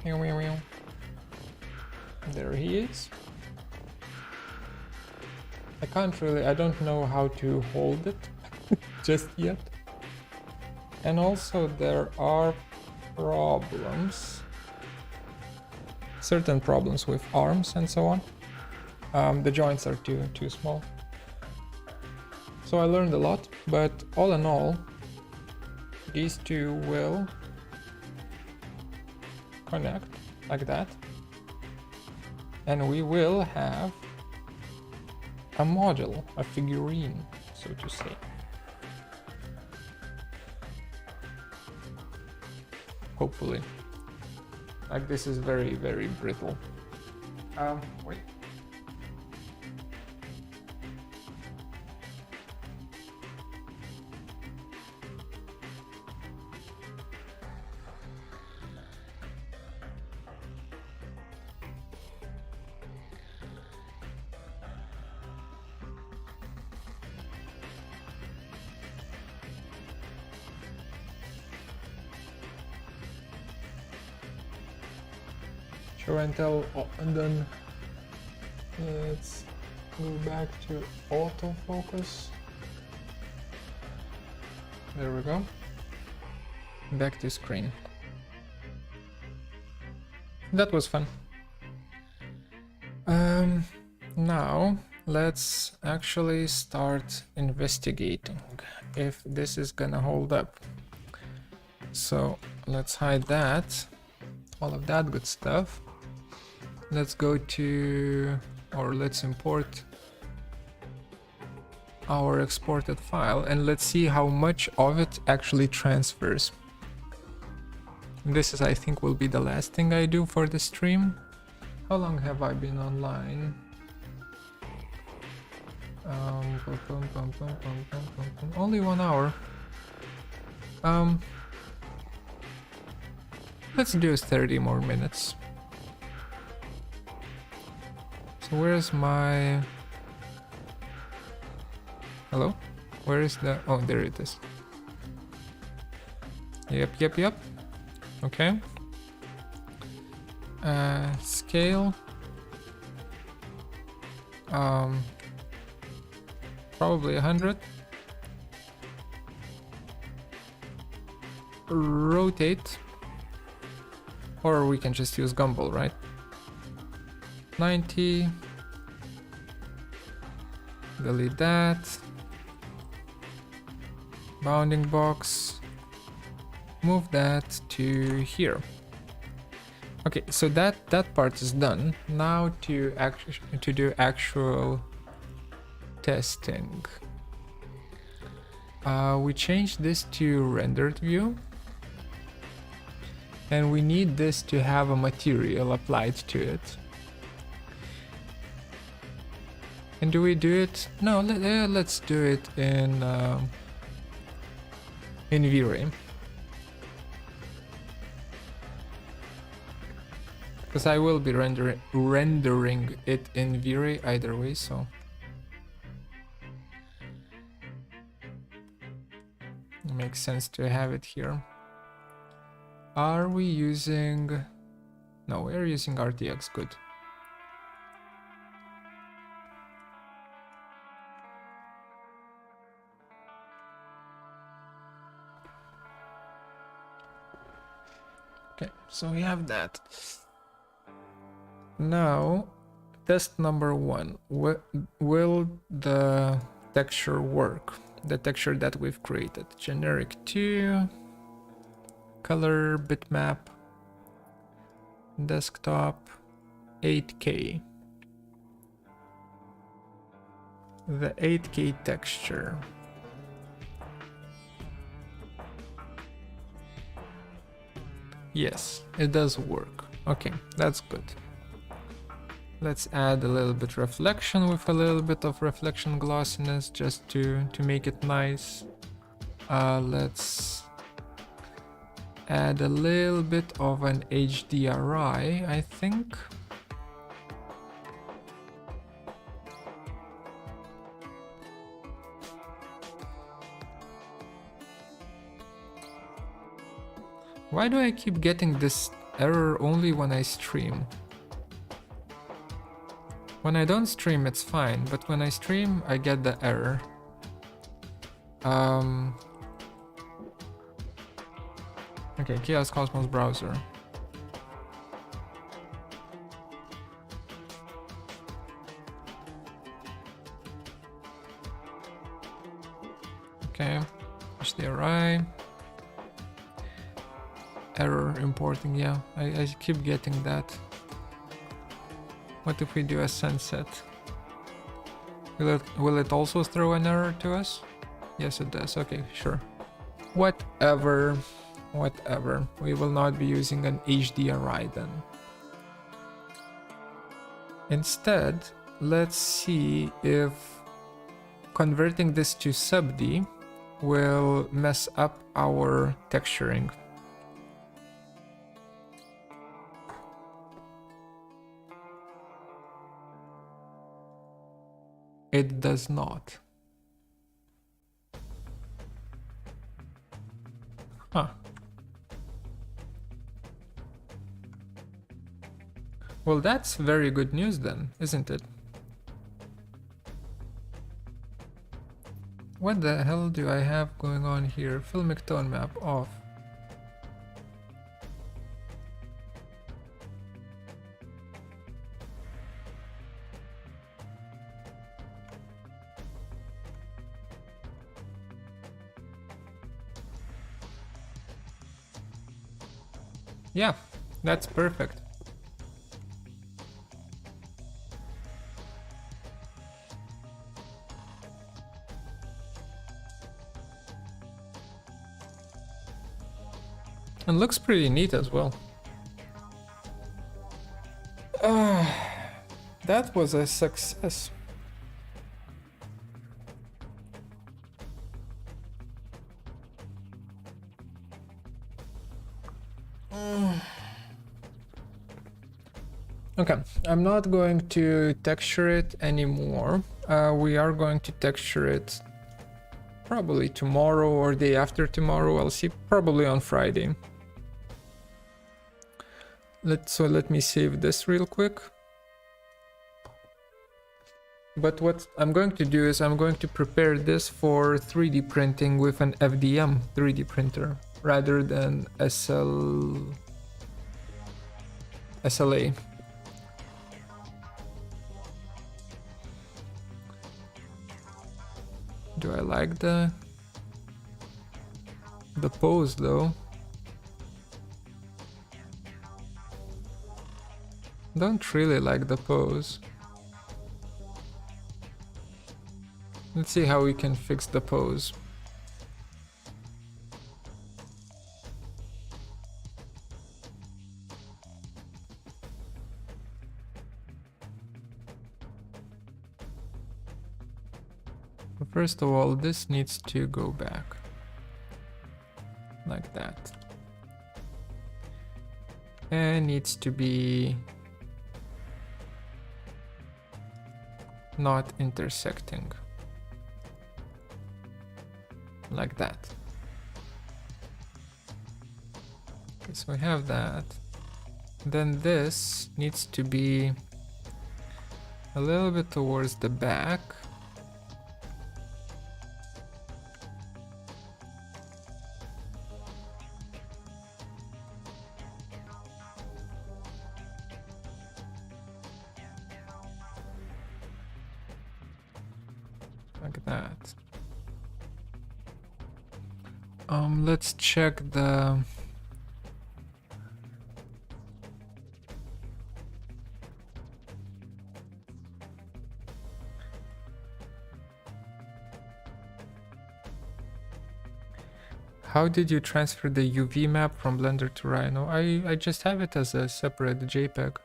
Meow, meow, meow. There he is. I don't know how to hold it just yet. And also there are problems. Certain problems with arms and so on. The joints are too small. So I learned a lot, but all in all, these two will connect like that. And we will have a model, a figurine, so to say. Hopefully. Like, this is very, very brittle. Wait. Show and tell, and then let's go back to autofocus. There we go. Back to screen. That was fun. Now let's actually start investigating if this is gonna hold up. So let's hide that, all of that good stuff. Let's go to, or let's import our exported file and let's see how much of it actually transfers. This is, I think, will be the last thing I do for the stream. How long have I been online? Only 1 hour. Let's do 30 more minutes. So where's my... Hello? Where is the... Oh, there it is. Yep. Okay. Scale. Probably 100. Rotate. Or we can just use Gumball, right? 90. Delete that. Bounding box. Move that to here. Okay, so that part is done. Now to do actual testing. We changed this to rendered view. And we need this to have a material applied to it. And do we do it? No, let's do it in V-Ray. Because I will be rendering it in V-Ray either way, so... It makes sense to have it here. Are we using... No, we're using RTX, good. Okay, so we have that. Now, test number 1. Will the texture work? The texture that we've created. Generic 2. Color bitmap. Desktop. 8K. The 8K texture. Yes, it does work. Okay, that's good. Let's add a little bit reflection with a little bit of reflection glossiness just to make it nice. Let's add a little bit of an HDRI, I think. Why do I keep getting this error only when I stream? When I don't stream, it's fine, but when I stream, I get the error. Okay, Chaos Cosmos browser. Okay, HDRI. Error importing, yeah, I keep getting that. What if we do a sunset? Will it also throw an error to us? Yes, it does. Okay, sure. Whatever. We will not be using an HDRI then. Instead, let's see if converting this to sub-D will mess up our texturing. It does not. Huh. Well, that's very good news then, isn't it? What the hell do I have going on here? Filmic tone map off. Yeah, that's perfect. And looks pretty neat as well. That was a success. Okay, I'm not going to texture it anymore. We are going to texture it probably tomorrow or day after tomorrow. I'll see, probably on Friday. Let me save this real quick. But what I'm going to do is I'm going to prepare this for 3D printing with an FDM 3D printer rather than SLA. Do I like the pose though? Don't really like the pose. Let's see how we can fix the pose. First of all, this needs to go back. Like that. And needs to be not intersecting. Like that. Okay, so we have that. Then this needs to be a little bit towards the back. Like that. Let's check the How did you transfer the UV map from Blender to Rhino? I just have it as a separate JPEG.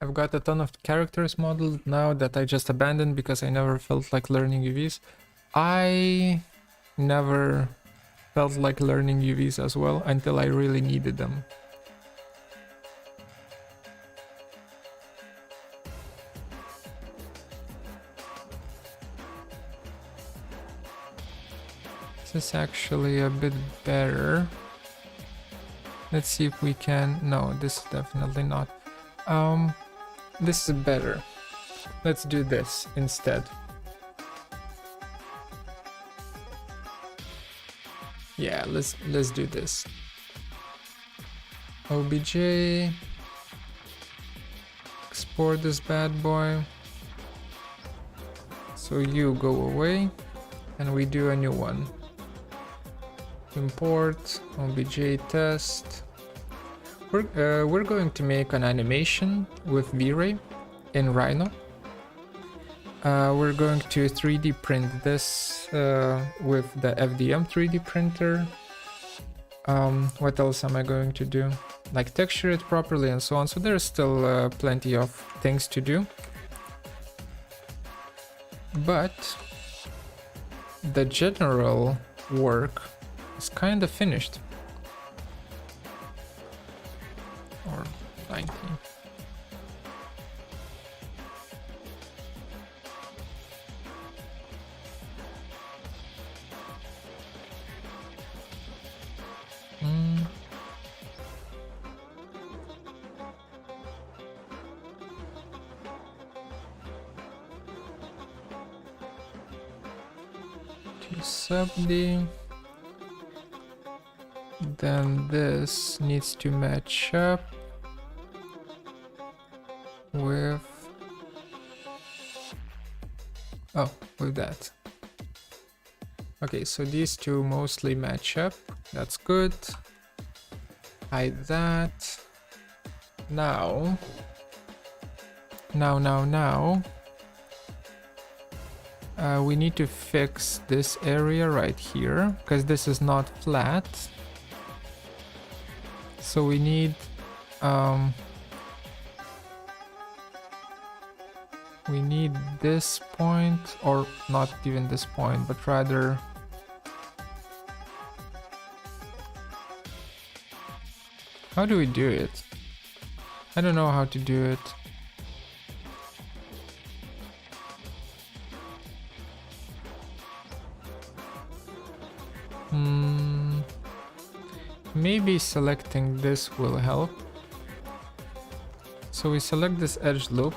I've got a ton of characters modeled now that I just abandoned because I never felt like learning UVs. I never felt like learning UVs as well until I really needed them. This is actually a bit better. Let's see if we can... No, this is definitely not. This is better. Let's do this instead. Yeah, let's do this. OBJ. Export this bad boy. So you go away, and we do a new one. Import OBJ test. We're going to make an animation with V-Ray in Rhino. We're going to 3D print this with the FDM 3D printer. What else am I going to do? Like texture it properly and so on. So there's still plenty of things to do. But the general work is kind of finished. Or 90. To sub D. Then this needs to match up with with that. Okay, so these two mostly match up. That's good. Hide that. Now we need to fix this area right here because this is not flat. So we need this point, or not even this point, but rather how do we do it? I don't know how to do it. Maybe selecting this will help. So we select this edge loop.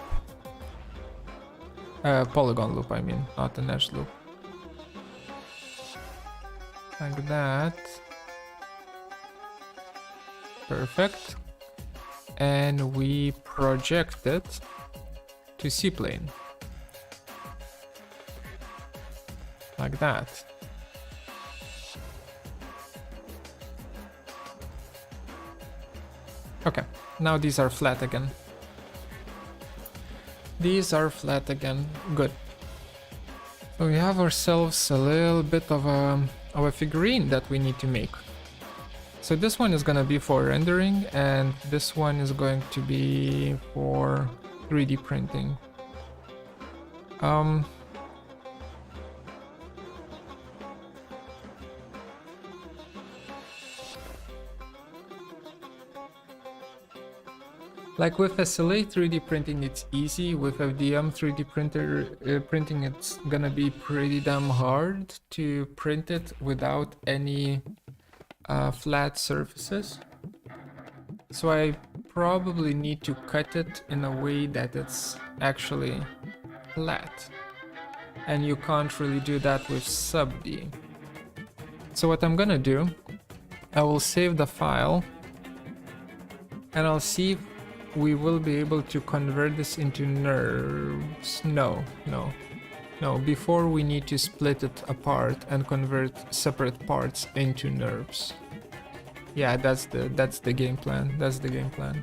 Polygon loop, I mean, not an edge loop. Like that. Perfect. And we project it to C-plane. Like that. Okay, now these are flat again. These are flat again. Good. So we have ourselves a little bit of a figurine that we need to make. So this one is gonna be for rendering, and this one is going to be for 3D printing. Like with SLA 3D printing, it's easy. With FDM 3D printer printing, it's gonna be pretty damn hard to print it without any flat surfaces. So I probably need to cut it in a way that it's actually flat. And you can't really do that with sub-D. So what I'm gonna do, I will save the file and I'll see if we will be able to convert this into nerves. No. Before we need to split it apart and convert separate parts into nerves. Yeah, that's the game plan. That's the game plan.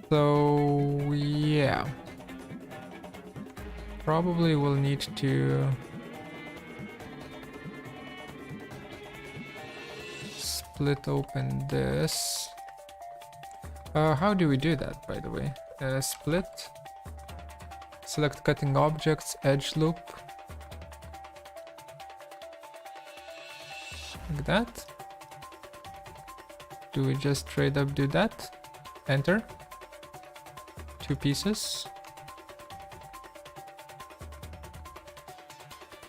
So yeah. probably will need to split open this. How do we do that, by the way? Split. Select cutting objects, edge loop. Like that. Do we just straight up do that? Enter. 2 pieces.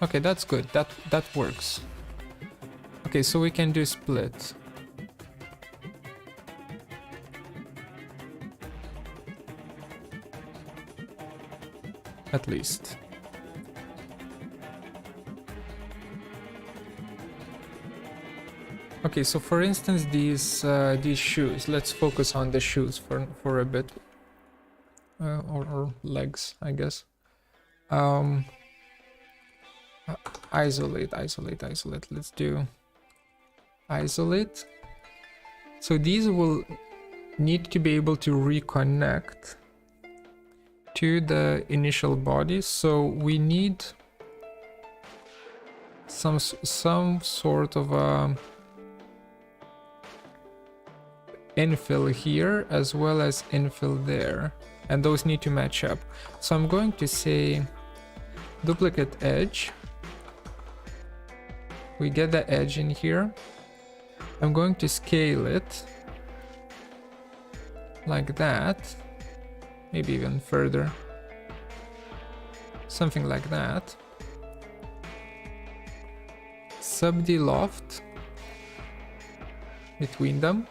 Okay, that's good. That works. Okay, so we can do split. At least. Okay, so for instance, these shoes. Let's focus on the shoes for a bit, or legs, I guess. Isolate. Let's do isolate. So these will need to be able to reconnect to the initial body. So we need some sort of a infill here as well as infill there, and those need to match up. So I'm going to say duplicate edge. We get the edge in here. I'm going to scale it like that, maybe even further, something like that. Sub-D loft between them.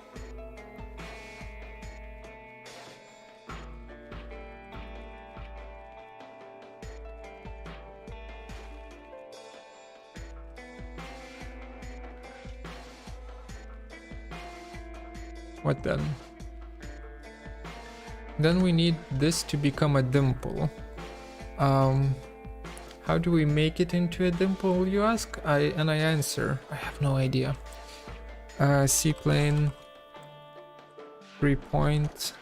What then? Then we need this to become a dimple. How do we make it into a dimple, you ask? I answer, I have no idea. C-plane, 3 point.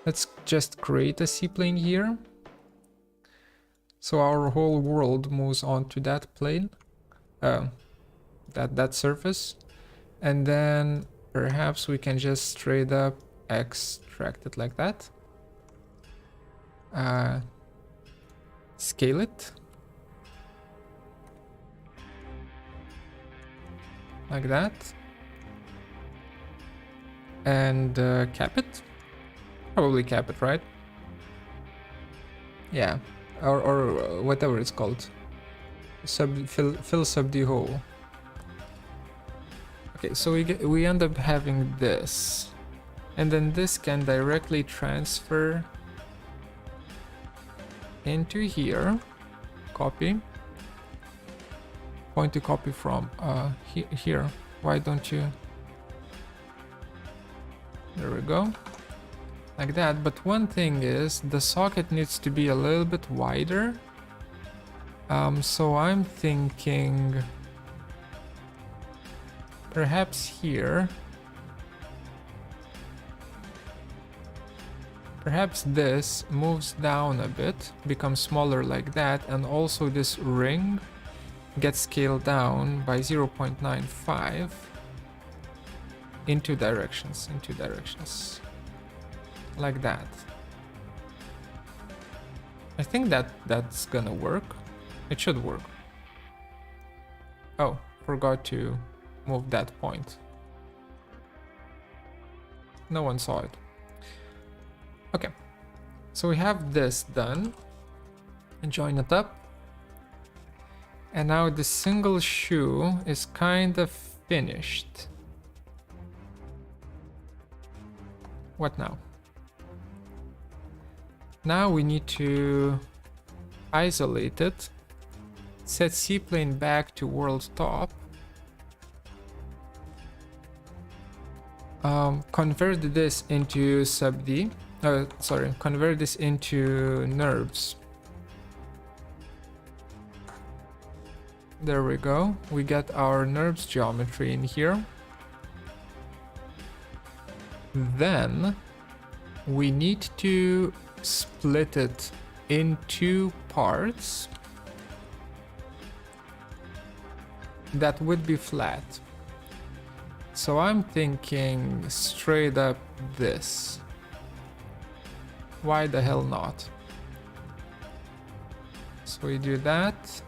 Let's just create a C-plane here. So our whole world moves onto that plane, that surface, and then perhaps we can just straight up extract it like that. Scale it like that, and cap it. Probably cap it, right? Yeah, or whatever it's called. Fill sub-D hole. Okay, so we end up having this, and then this can directly transfer into here. Copy. Point to copy from here. Why don't you? There we go. Like that. But one thing is the socket needs to be a little bit wider. So I'm thinking perhaps here. Perhaps this moves down a bit, becomes smaller like that, and also this ring gets scaled down by 0.95 in two directions, like that. I think that's gonna work. It should work. Oh, forgot to move that point. No one saw it. Okay, so we have this done, and join it up. And now the single shoe is kind of finished. What now? Now we need to isolate it, set C-plane back to world top, convert this into sub-D. Convert this into NURBS. There we go. We get our NURBS geometry in here. Then we need to split it in two parts that would be flat. So I'm thinking straight up this. Why the hell not? So we do that.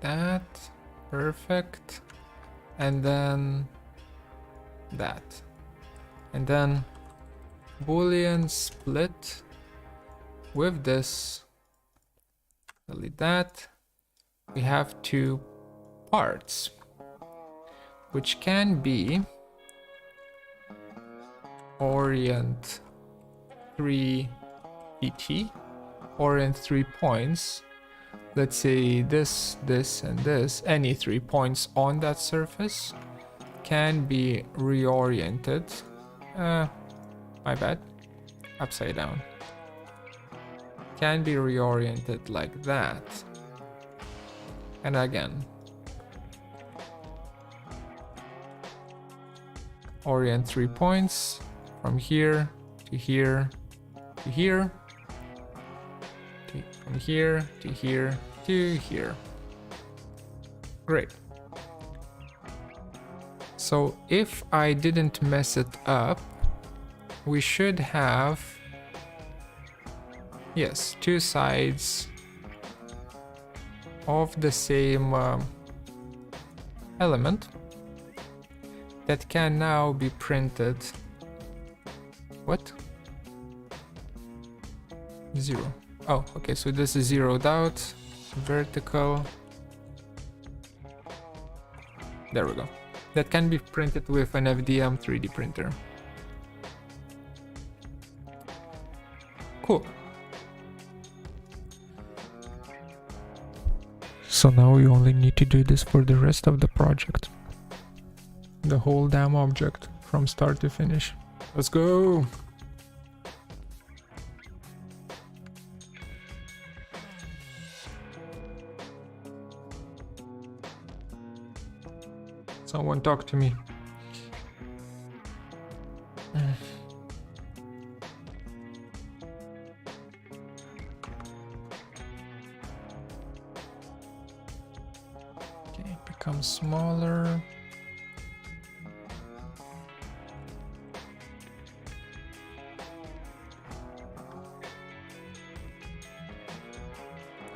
That. Perfect. And then that. And then Boolean split with this. Delete that. We have two parts, which can be orient 3 et, orient 3 points. Let's say this, this, and this, any 3 points on that surface can be reoriented. My bad. Upside down. Can be reoriented like that. And again. Orient 3 points from here to here to here. From here to here to here. Great. So if I didn't mess it up, we should have, yes, two sides of the same element that can now be printed. What? 0. Oh, okay, so this is zeroed out, vertical. There we go. That can be printed with an FDM 3D printer. Cool. So now we only need to do this for the rest of the project. The whole damn object from start to finish. Let's go! Someone talk to me. Okay, become smaller.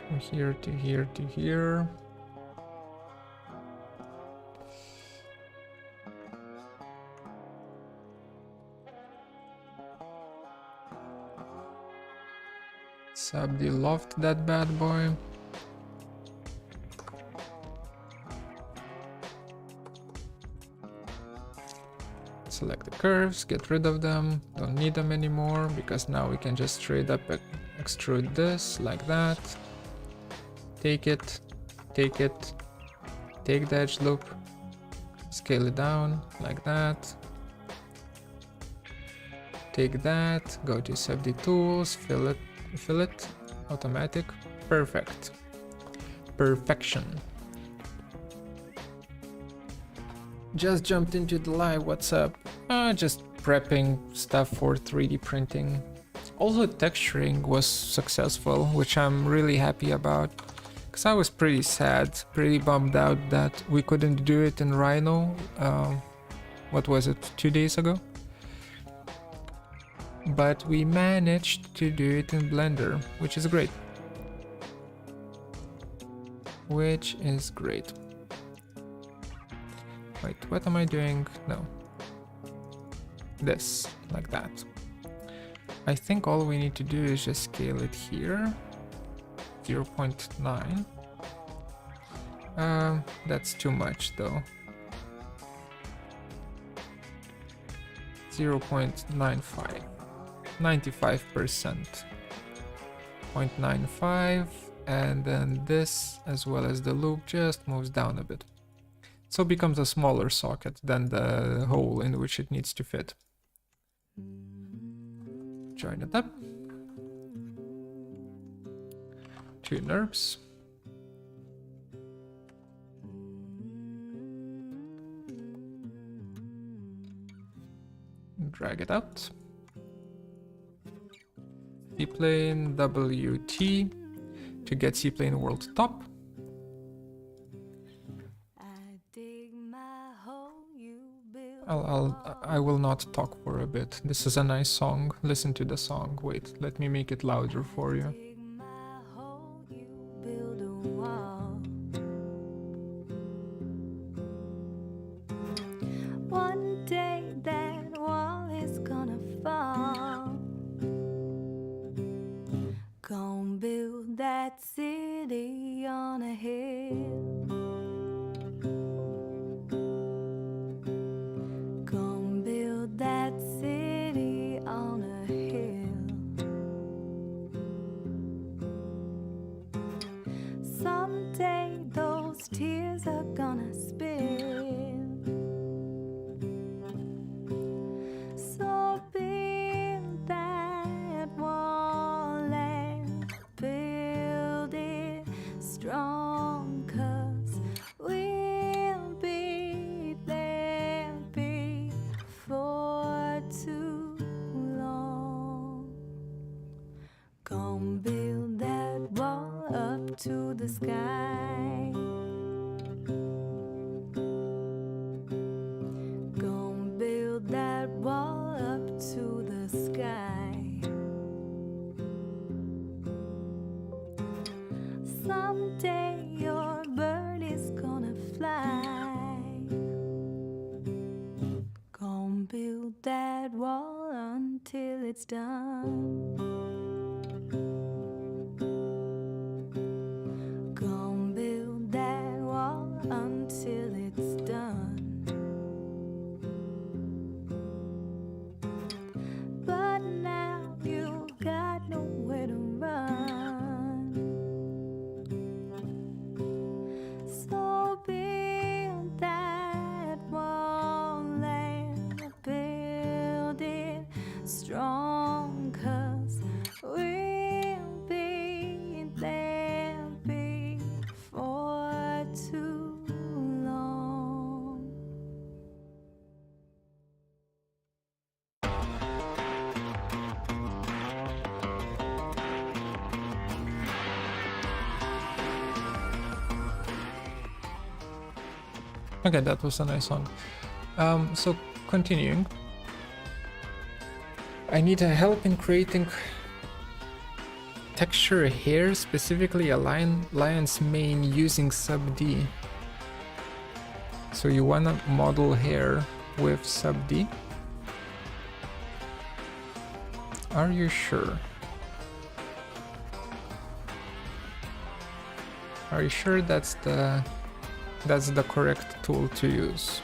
From here to here to here. Sub-de-loft that bad boy. Select the curves, get rid of them, don't need them anymore, because now we can just straight up extrude this like that. Take it, take the edge loop, scale it down like that. Take that, go to sub-d tools, fill it, automatic, perfect, perfection. Just jumped into the live, what's up? Just prepping stuff for 3D printing. Also texturing was successful, which I'm really happy about, because I was pretty sad, pretty bummed out that we couldn't do it in Rhino, what was it, 2 days ago? But we managed to do it in Blender, which is great. Which is great. Wait, what am I doing? No. This, like that. I think all we need to do is just scale it here. 0.9. That's too much though. 0.95. 95%. 0.95, and then this as well as the loop just moves down a bit. So it becomes a smaller socket than the hole in which it needs to fit. Join it up. 2 NURBS. Drag it out. Seaplane WT to get seaplane world top. I will not talk for a bit. This is a nice song. Listen to the song. Wait, let me make it louder for you. One day that wall is gonna fall. Gonna build that city on a hill. Gonna build that city on a hill. Someday those tears are gonna spill. So build that wall and build it strong, 'cause we'll be there before too long. Gonna build that wall up to the sky. Gonna build that wall up to the sky. Someday your bird is gonna fly. Gonna build that wall until it's done. Gonna build that wall until it's done. But now you got nowhere to run. So build that wall and build it strong, 'cause we'll be there before too long. Okay, that was a nice song. So continuing. I need help in creating texture here, specifically a lion's mane using sub D. So you wanna model hair with sub D? Are you sure? Are you sure that's the correct tool to use?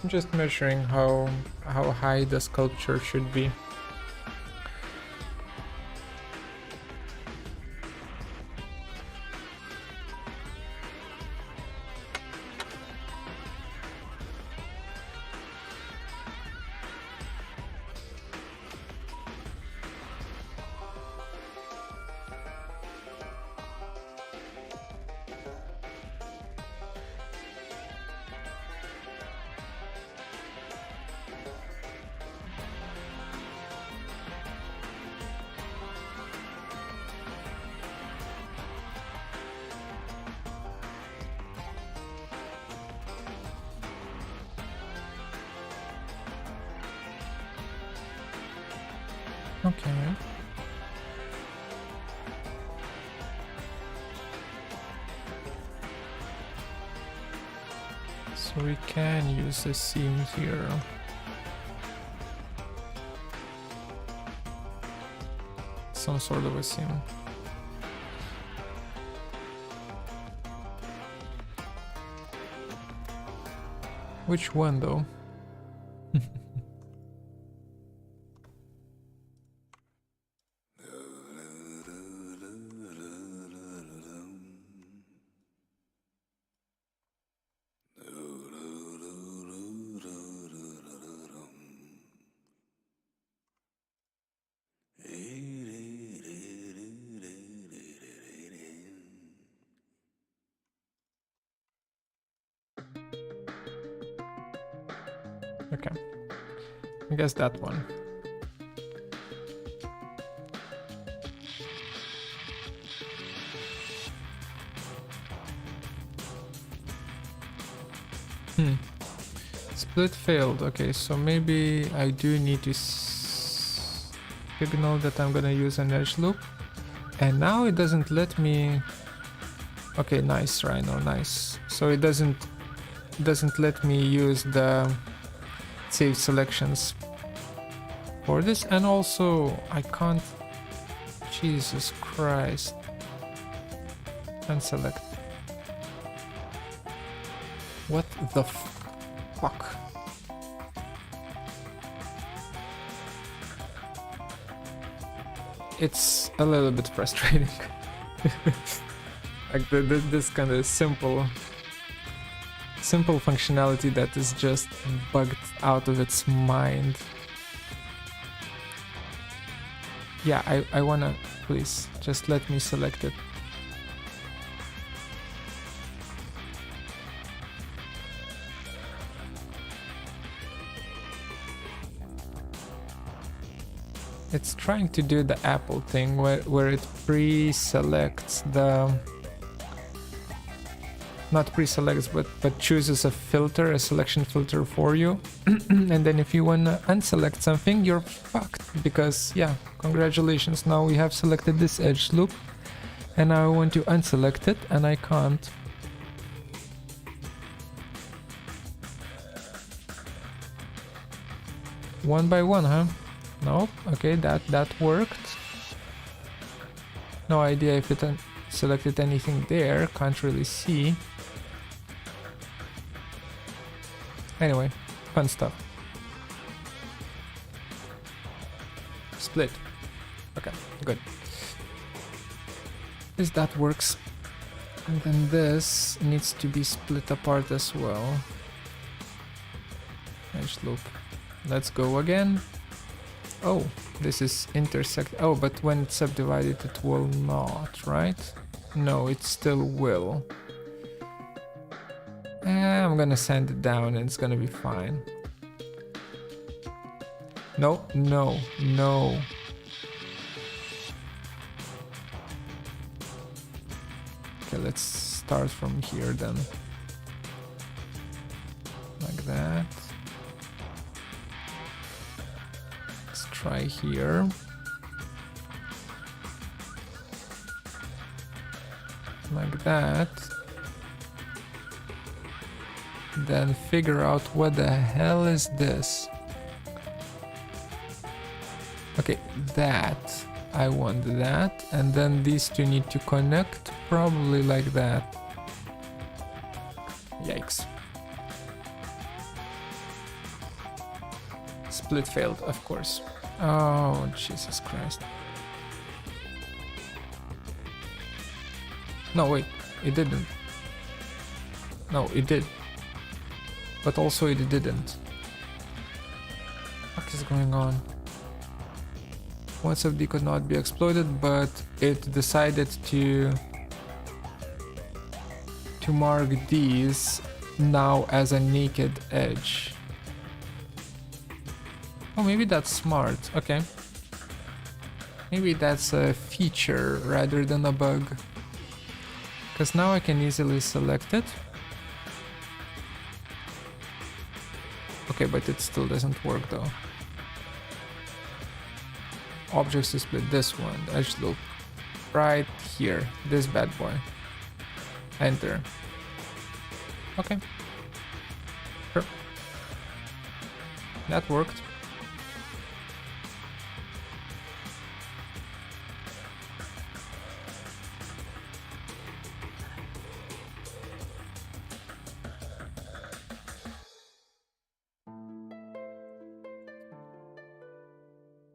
I'm just measuring how high the sculpture should be. Okay. So we can use the seam here. Some sort of a seam. Which one though? Okay, I guess that one. Split failed. Okay, so maybe I do need to signal that I'm gonna use an edge loop. And now it doesn't let me... Okay, nice, Rhino, nice. So it doesn't let me use the save selections for this, and also I can't... Jesus Christ. Unselect. What the fuck? It's a little bit frustrating. Like this kind of simple functionality that is just bugged out of its mind. Yeah, I wanna, please, just let me select it. It's trying to do the Apple thing where it pre-selects the... Not pre-selects, but chooses a filter, a selection filter for you. And then if you wanna unselect something, you're fucked. Because, yeah, congratulations, now we have selected this edge loop. And now I want to unselect it, and I can't. One by one, huh? Nope. Okay, that worked. No idea if it selected anything there. Can't really see. Anyway, fun stuff. Split. Okay, good. This that works. And then this needs to be split apart as well. Edge loop. Let's go again. Oh, this is intersect. Oh, but when it's subdivided, it will not, right? No, it still will. I'm gonna sand it down and it's gonna be fine. No, no, no. Okay, let's start from here then. Like that. Try here. Like that. Then figure out what the hell is this. Okay, that. I want that. And then these two need to connect, probably like that. Yikes. Split failed, of course. Oh, Jesus Christ. No, wait, it didn't. No, it did. But also it didn't. What is going on? One sub-D could not be exploited, but it decided to mark these now as a naked edge. Oh, maybe that's smart. Okay. Maybe that's a feature rather than a bug. Because now I can easily select it. Okay, but it still doesn't work though. Objects to split this one, the edge loop. Right here, this bad boy. Enter. Okay. Sure. That worked.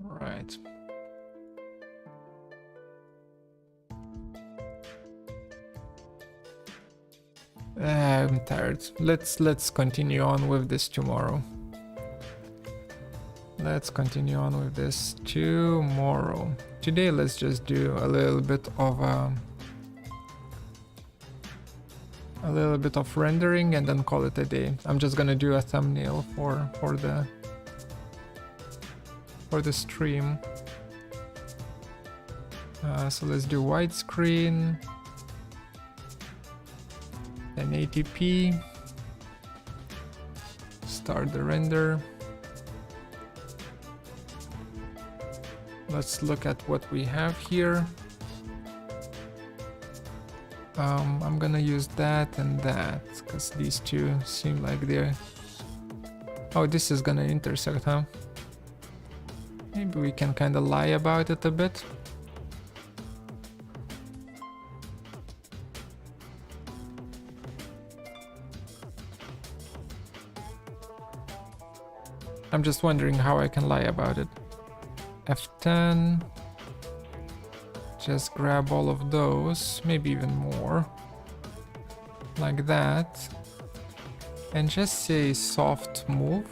Right. I'm tired. Let's continue on with this tomorrow. Let's continue on with this tomorrow. Today let's just do a little bit of rendering and then call it a day. I'm just gonna do a thumbnail for the stream. So let's do widescreen, 1080p. Start the render. Let's look at what we have here. I'm gonna use that and that because these two seem like they're... Oh, this is gonna intersect, huh? Maybe we can kind of lie about it a bit. I'm just wondering how I can lie about it. F10. Just grab all of those, maybe even more. Like that. And just say soft move.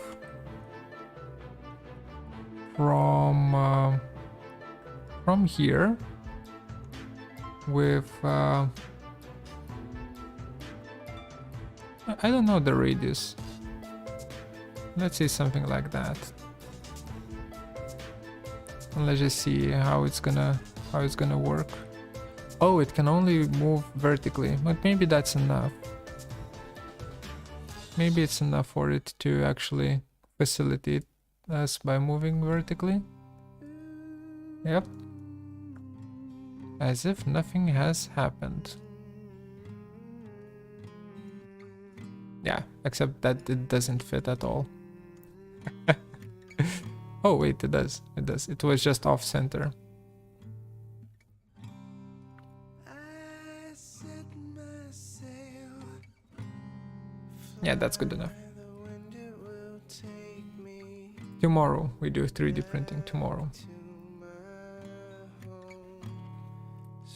From here. With... I don't know the radius. Let's say something like that. And let's just see how it's gonna work. Oh, it can only move vertically, but maybe that's enough. Maybe it's enough for it to actually facilitate us by moving vertically. Yep. As if nothing has happened. Yeah, except that it doesn't fit at all. Oh wait, it does. It does. It was just off center. Yeah, that's good enough. Tomorrow we do 3D printing tomorrow.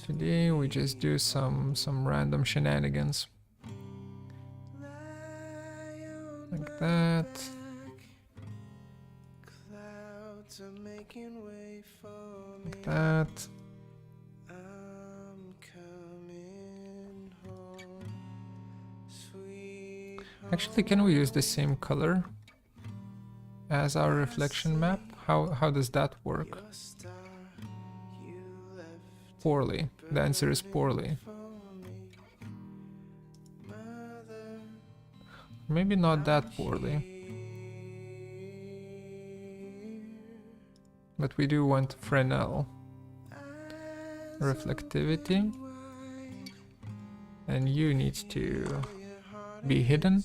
Today we just do some random shenanigans. Like that. Like that. Actually, can we use the same color as our reflection map? How does that work? Poorly. The answer is poorly. Maybe not that poorly. But we do want Fresnel. Reflectivity. And you need to be hidden.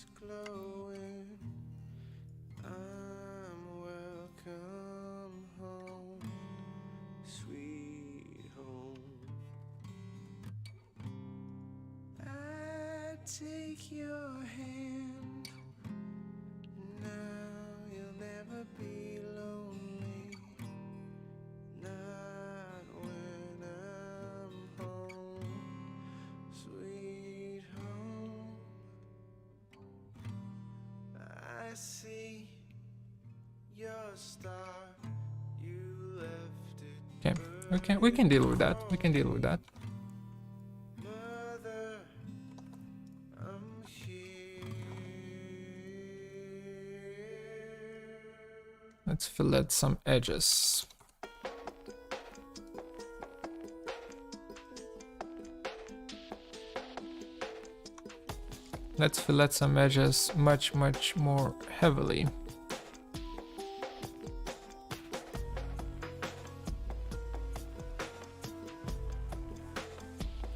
Okay, we can deal with that. We can deal with that. Let's fillet some edges. Let's fillet some edges much more heavily.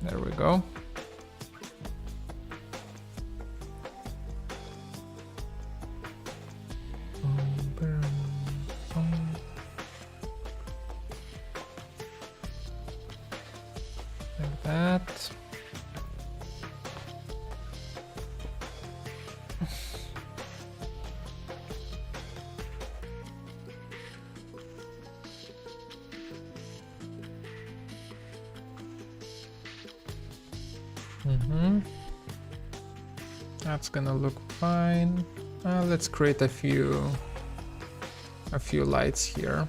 There we go. That's gonna look fine. Let's create a few lights here.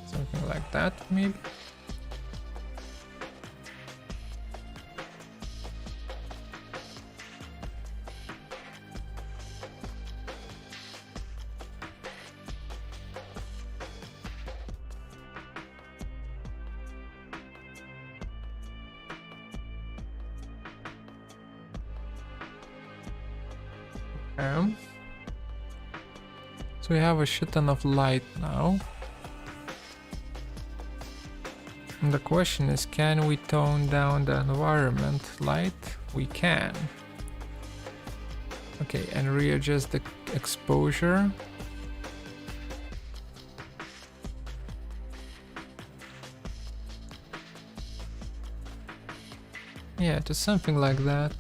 Something like that, maybe. So we have a shit ton of light now. And the question is, can we tone down the environment light? We can. Okay, and readjust the exposure. Yeah, to something like that.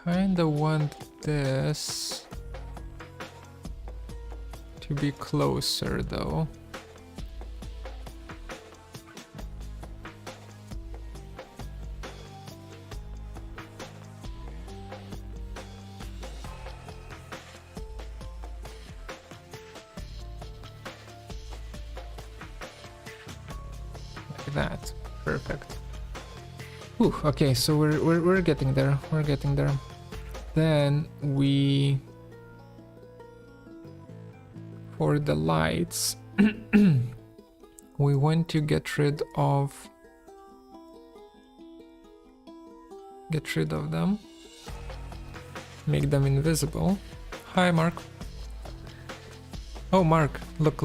Kinda want this to be closer though. Like that. Perfect. Whew, okay, so we're getting there. We're getting there. Then we, for the lights, we want to get rid of them, make them invisible. Hi, Mark. Oh, Mark, look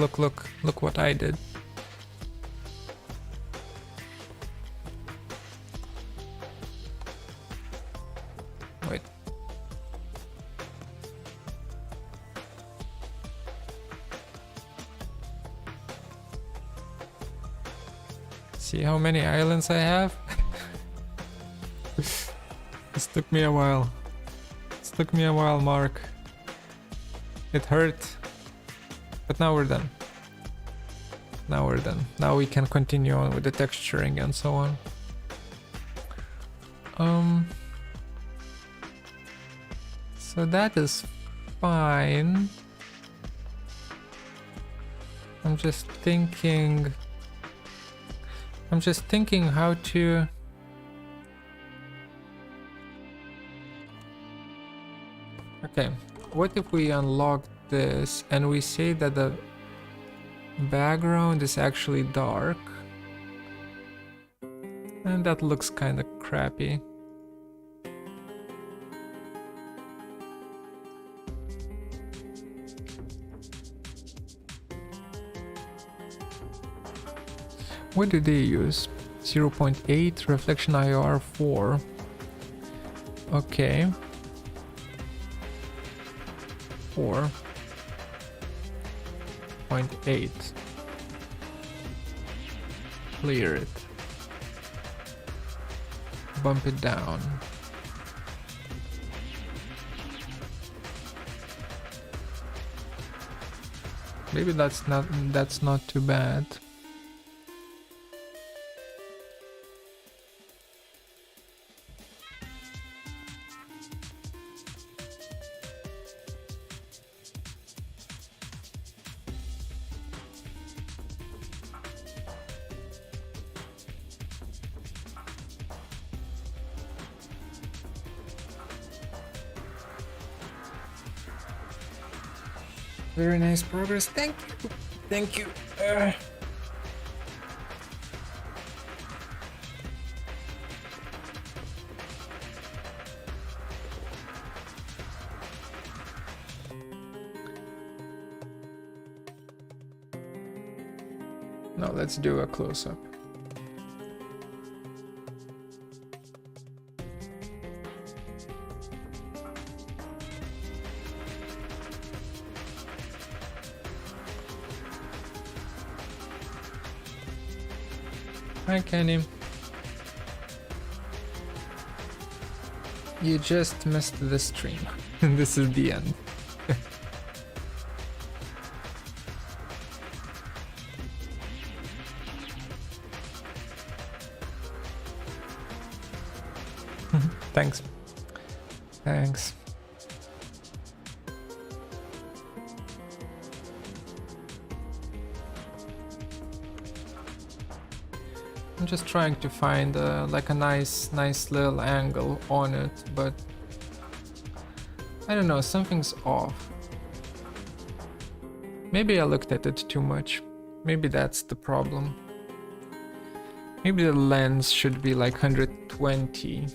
what I did. Wait. See how many islands I have? This took me a while. This took me a while, Mark. It hurt. But now we're done. Now we're done. Now we can continue on with the texturing and so on. So that is fine. I'm just thinking how to... Okay, what if we unlock this and we say that the background is actually dark? And that looks kind of crappy. What do they use? 0.8, reflection IR 4. Okay. 4.8. Clear it. Bump it down. Maybe that's not too bad. Very nice progress. Thank you. Thank you. No, let's do a close-up. Hi, Kenny. You just missed the stream. This is the end. Thanks. Thanks. I'm just trying to find like a nice little angle on it, but I don't know, something's off. Maybe I looked at it too much. Maybe that's the problem. Maybe the lens should be like 120.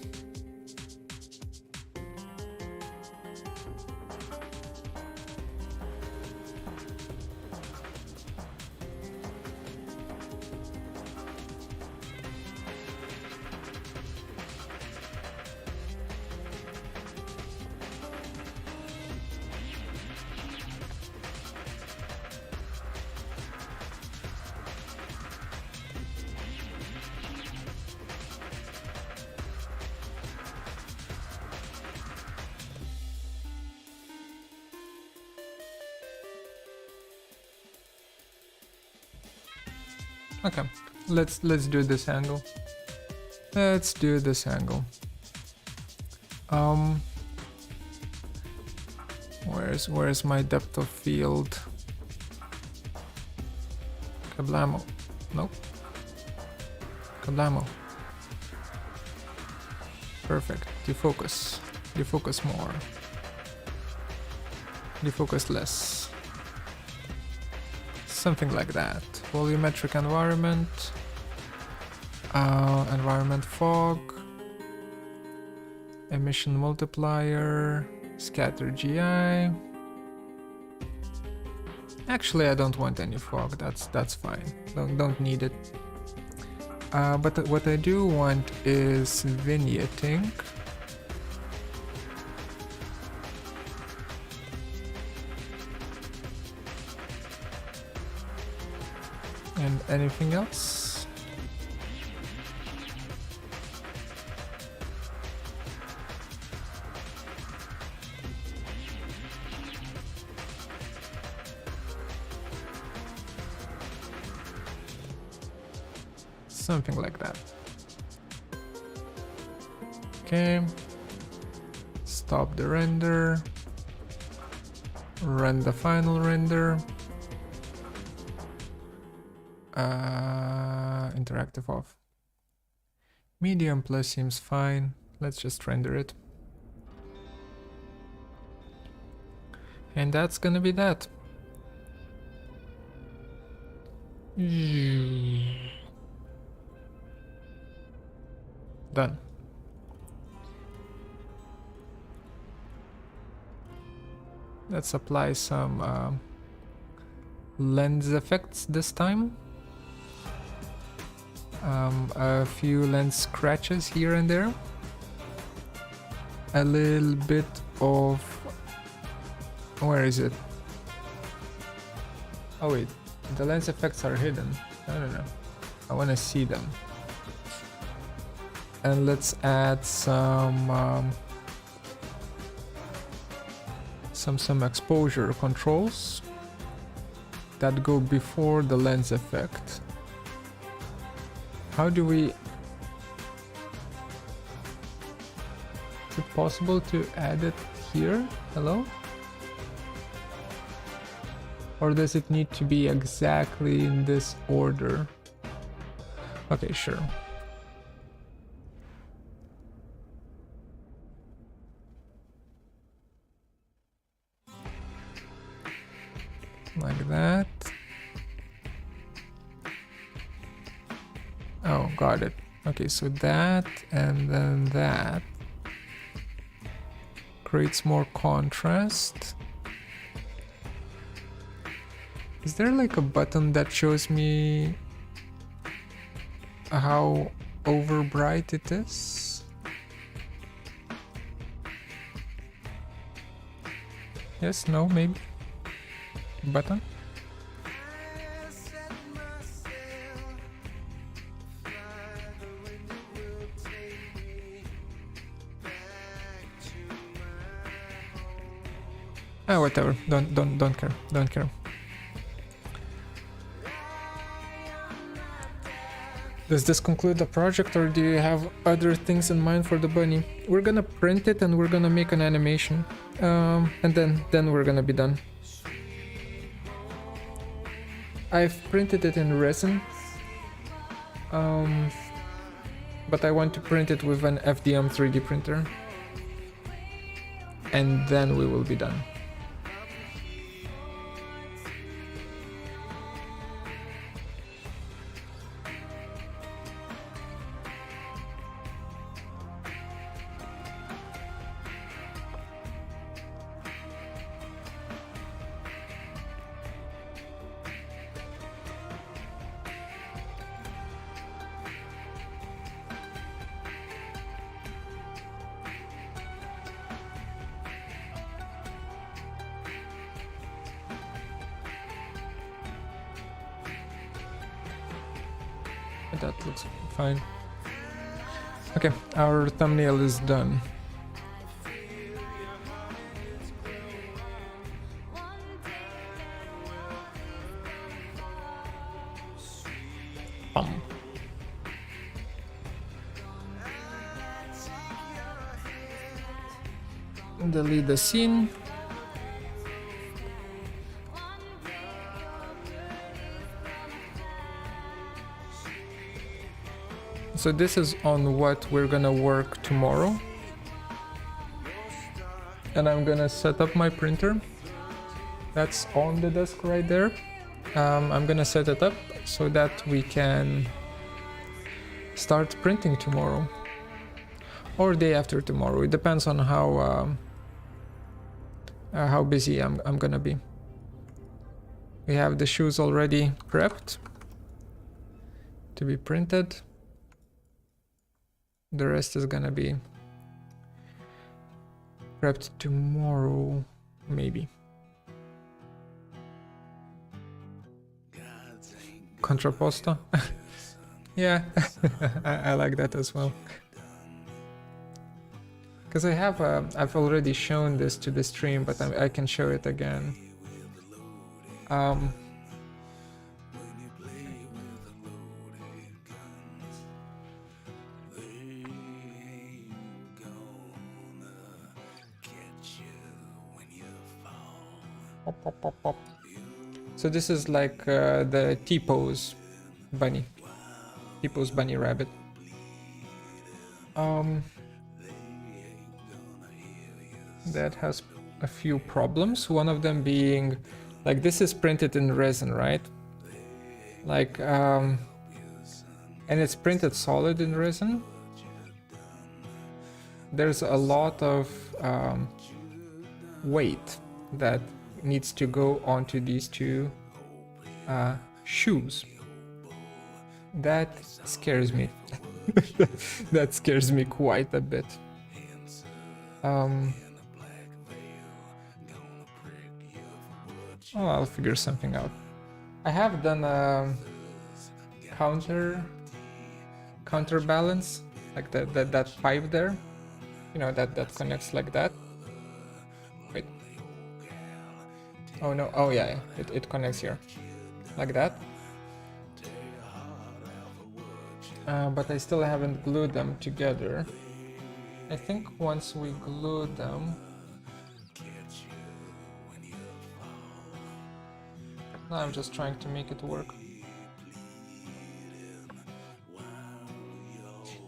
Okay, let's do this angle. Let's do this angle. Where's my depth of field? Kablamo. Nope. Kablamo. Perfect. Defocus. Defocus more. Defocus less. Something like that. Volumetric environment. Environment fog. Emission multiplier. Scatter GI. Actually, I don't want any fog. That's fine. Don't need it. But what I do want is vignetting. And anything else? Something like that. Okay. Stop the render. Run the final render. Interactive off. Medium plus seems fine. Let's just render it. And that's gonna be that. Done. Let's apply some lens effects this time. A few lens scratches here and there. A little bit of... Where is it? Oh wait, the lens effects are hidden. I don't know. I want to see them. And let's add some exposure controls that go before the lens effect. How do we... Is it possible to add it here? Hello? Or does it need to be exactly in this order? Okay, sure. Like that. Oh, got it. Okay, so that and then that creates more contrast. Is there like a button that shows me how over bright it is. Yes, no, maybe. Button. Ah, whatever. Don't care. Don't care. Does this conclude the project, or do you have other things in mind for the bunny? We're gonna print it and we're gonna make an animation, and then we're gonna be done. I've printed it in resin, but I want to print it with an FDM 3D printer, and then we will be done. That looks fine. Okay, our thumbnail is done. Bum. Delete the scene. So this is on what we're gonna work tomorrow. And I'm gonna set up my printer. That's on the desk right there. I'm gonna set it up so that we can start printing tomorrow. Or day after tomorrow. It depends on how busy I'm gonna be. We have the shoes already prepped to be printed. The rest is gonna be prepped tomorrow, maybe. Contrapposto? Yeah, I like that as well. Because I've already shown this to the stream, but I can show it again. So this is like the T-pose bunny. T-pose bunny rabbit. That has a few problems. One of them being, like, this is printed in resin, right? Like, and it's printed solid in resin. There's a lot of weight that needs to go onto these two shoes. That scares me. That scares me quite a bit. Oh, I'll figure something out. I have done a counterbalance, like that pipe there. You know, that connects like that. Wait. Oh no, oh yeah, it connects here. Like that. But I still haven't glued them together. I think once we glue them... No, I'm just trying to make it work.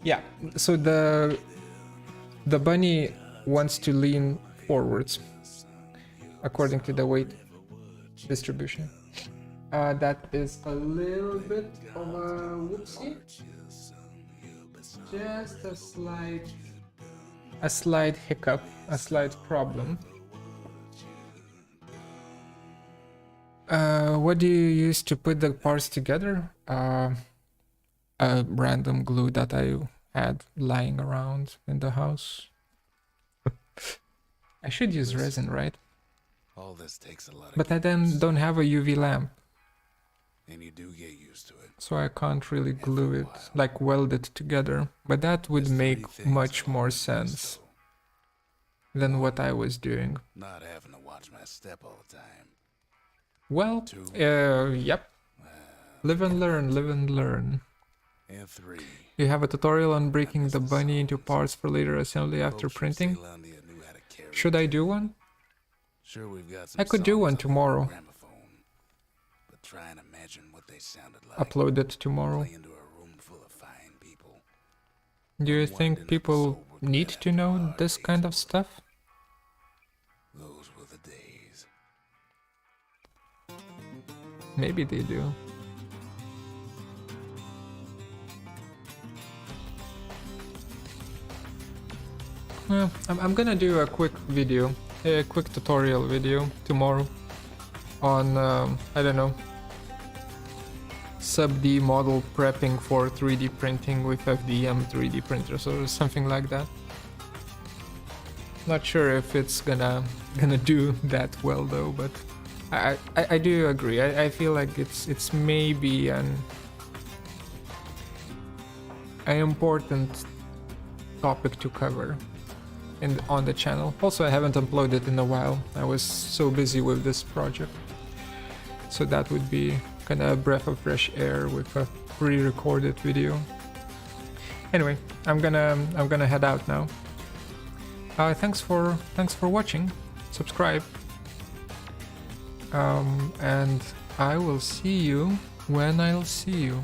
Yeah, so the bunny wants to lean forwards according to the weight distribution. That is a little bit of a whoopsie. Just a slight hiccup, a slight problem. What do you use to put the parts together? a random glue that I had lying around in the house. I should use resin, right? All this takes a lot of But I then gears, don't have a UV lamp, and you do get used to it. so I can't really After glue a it, while. like weld it together. But that would There's make three things much I'll more always miss, sense though. than what I was doing. Not having to watch my step all the time. Well, Two. yep. Live and learn, live and learn. And 3. You have a tutorial on breaking miss the the bunny into songs. parts for later assembly after Folks from printing. Ceylondia knew how to carry a Should I do tune. one? Sure, we've got some I could do songs one on the tomorrow. gramophone, but try and imagine what they sounded like. Upload it tomorrow. Playing to a room full of fine people. Do you Unwinding think up the people soul would need let to out know hard this days kind of ago. stuff? Those were the days. Maybe they do. Yeah, I'm gonna do a quick video, a quick tutorial video tomorrow on, I don't know, sub-D model prepping for 3D printing with FDM 3D printers or something like that. Not sure if it's gonna do that well though, but I do agree. I feel like it's maybe an important topic to cover on the channel. Also, I haven't uploaded in a while. I was so busy with this project, so that would be kind of a breath of fresh air with a pre-recorded video. Anyway, I'm gonna head out now. Thanks for watching. Subscribe, and I will see you when I'll see you.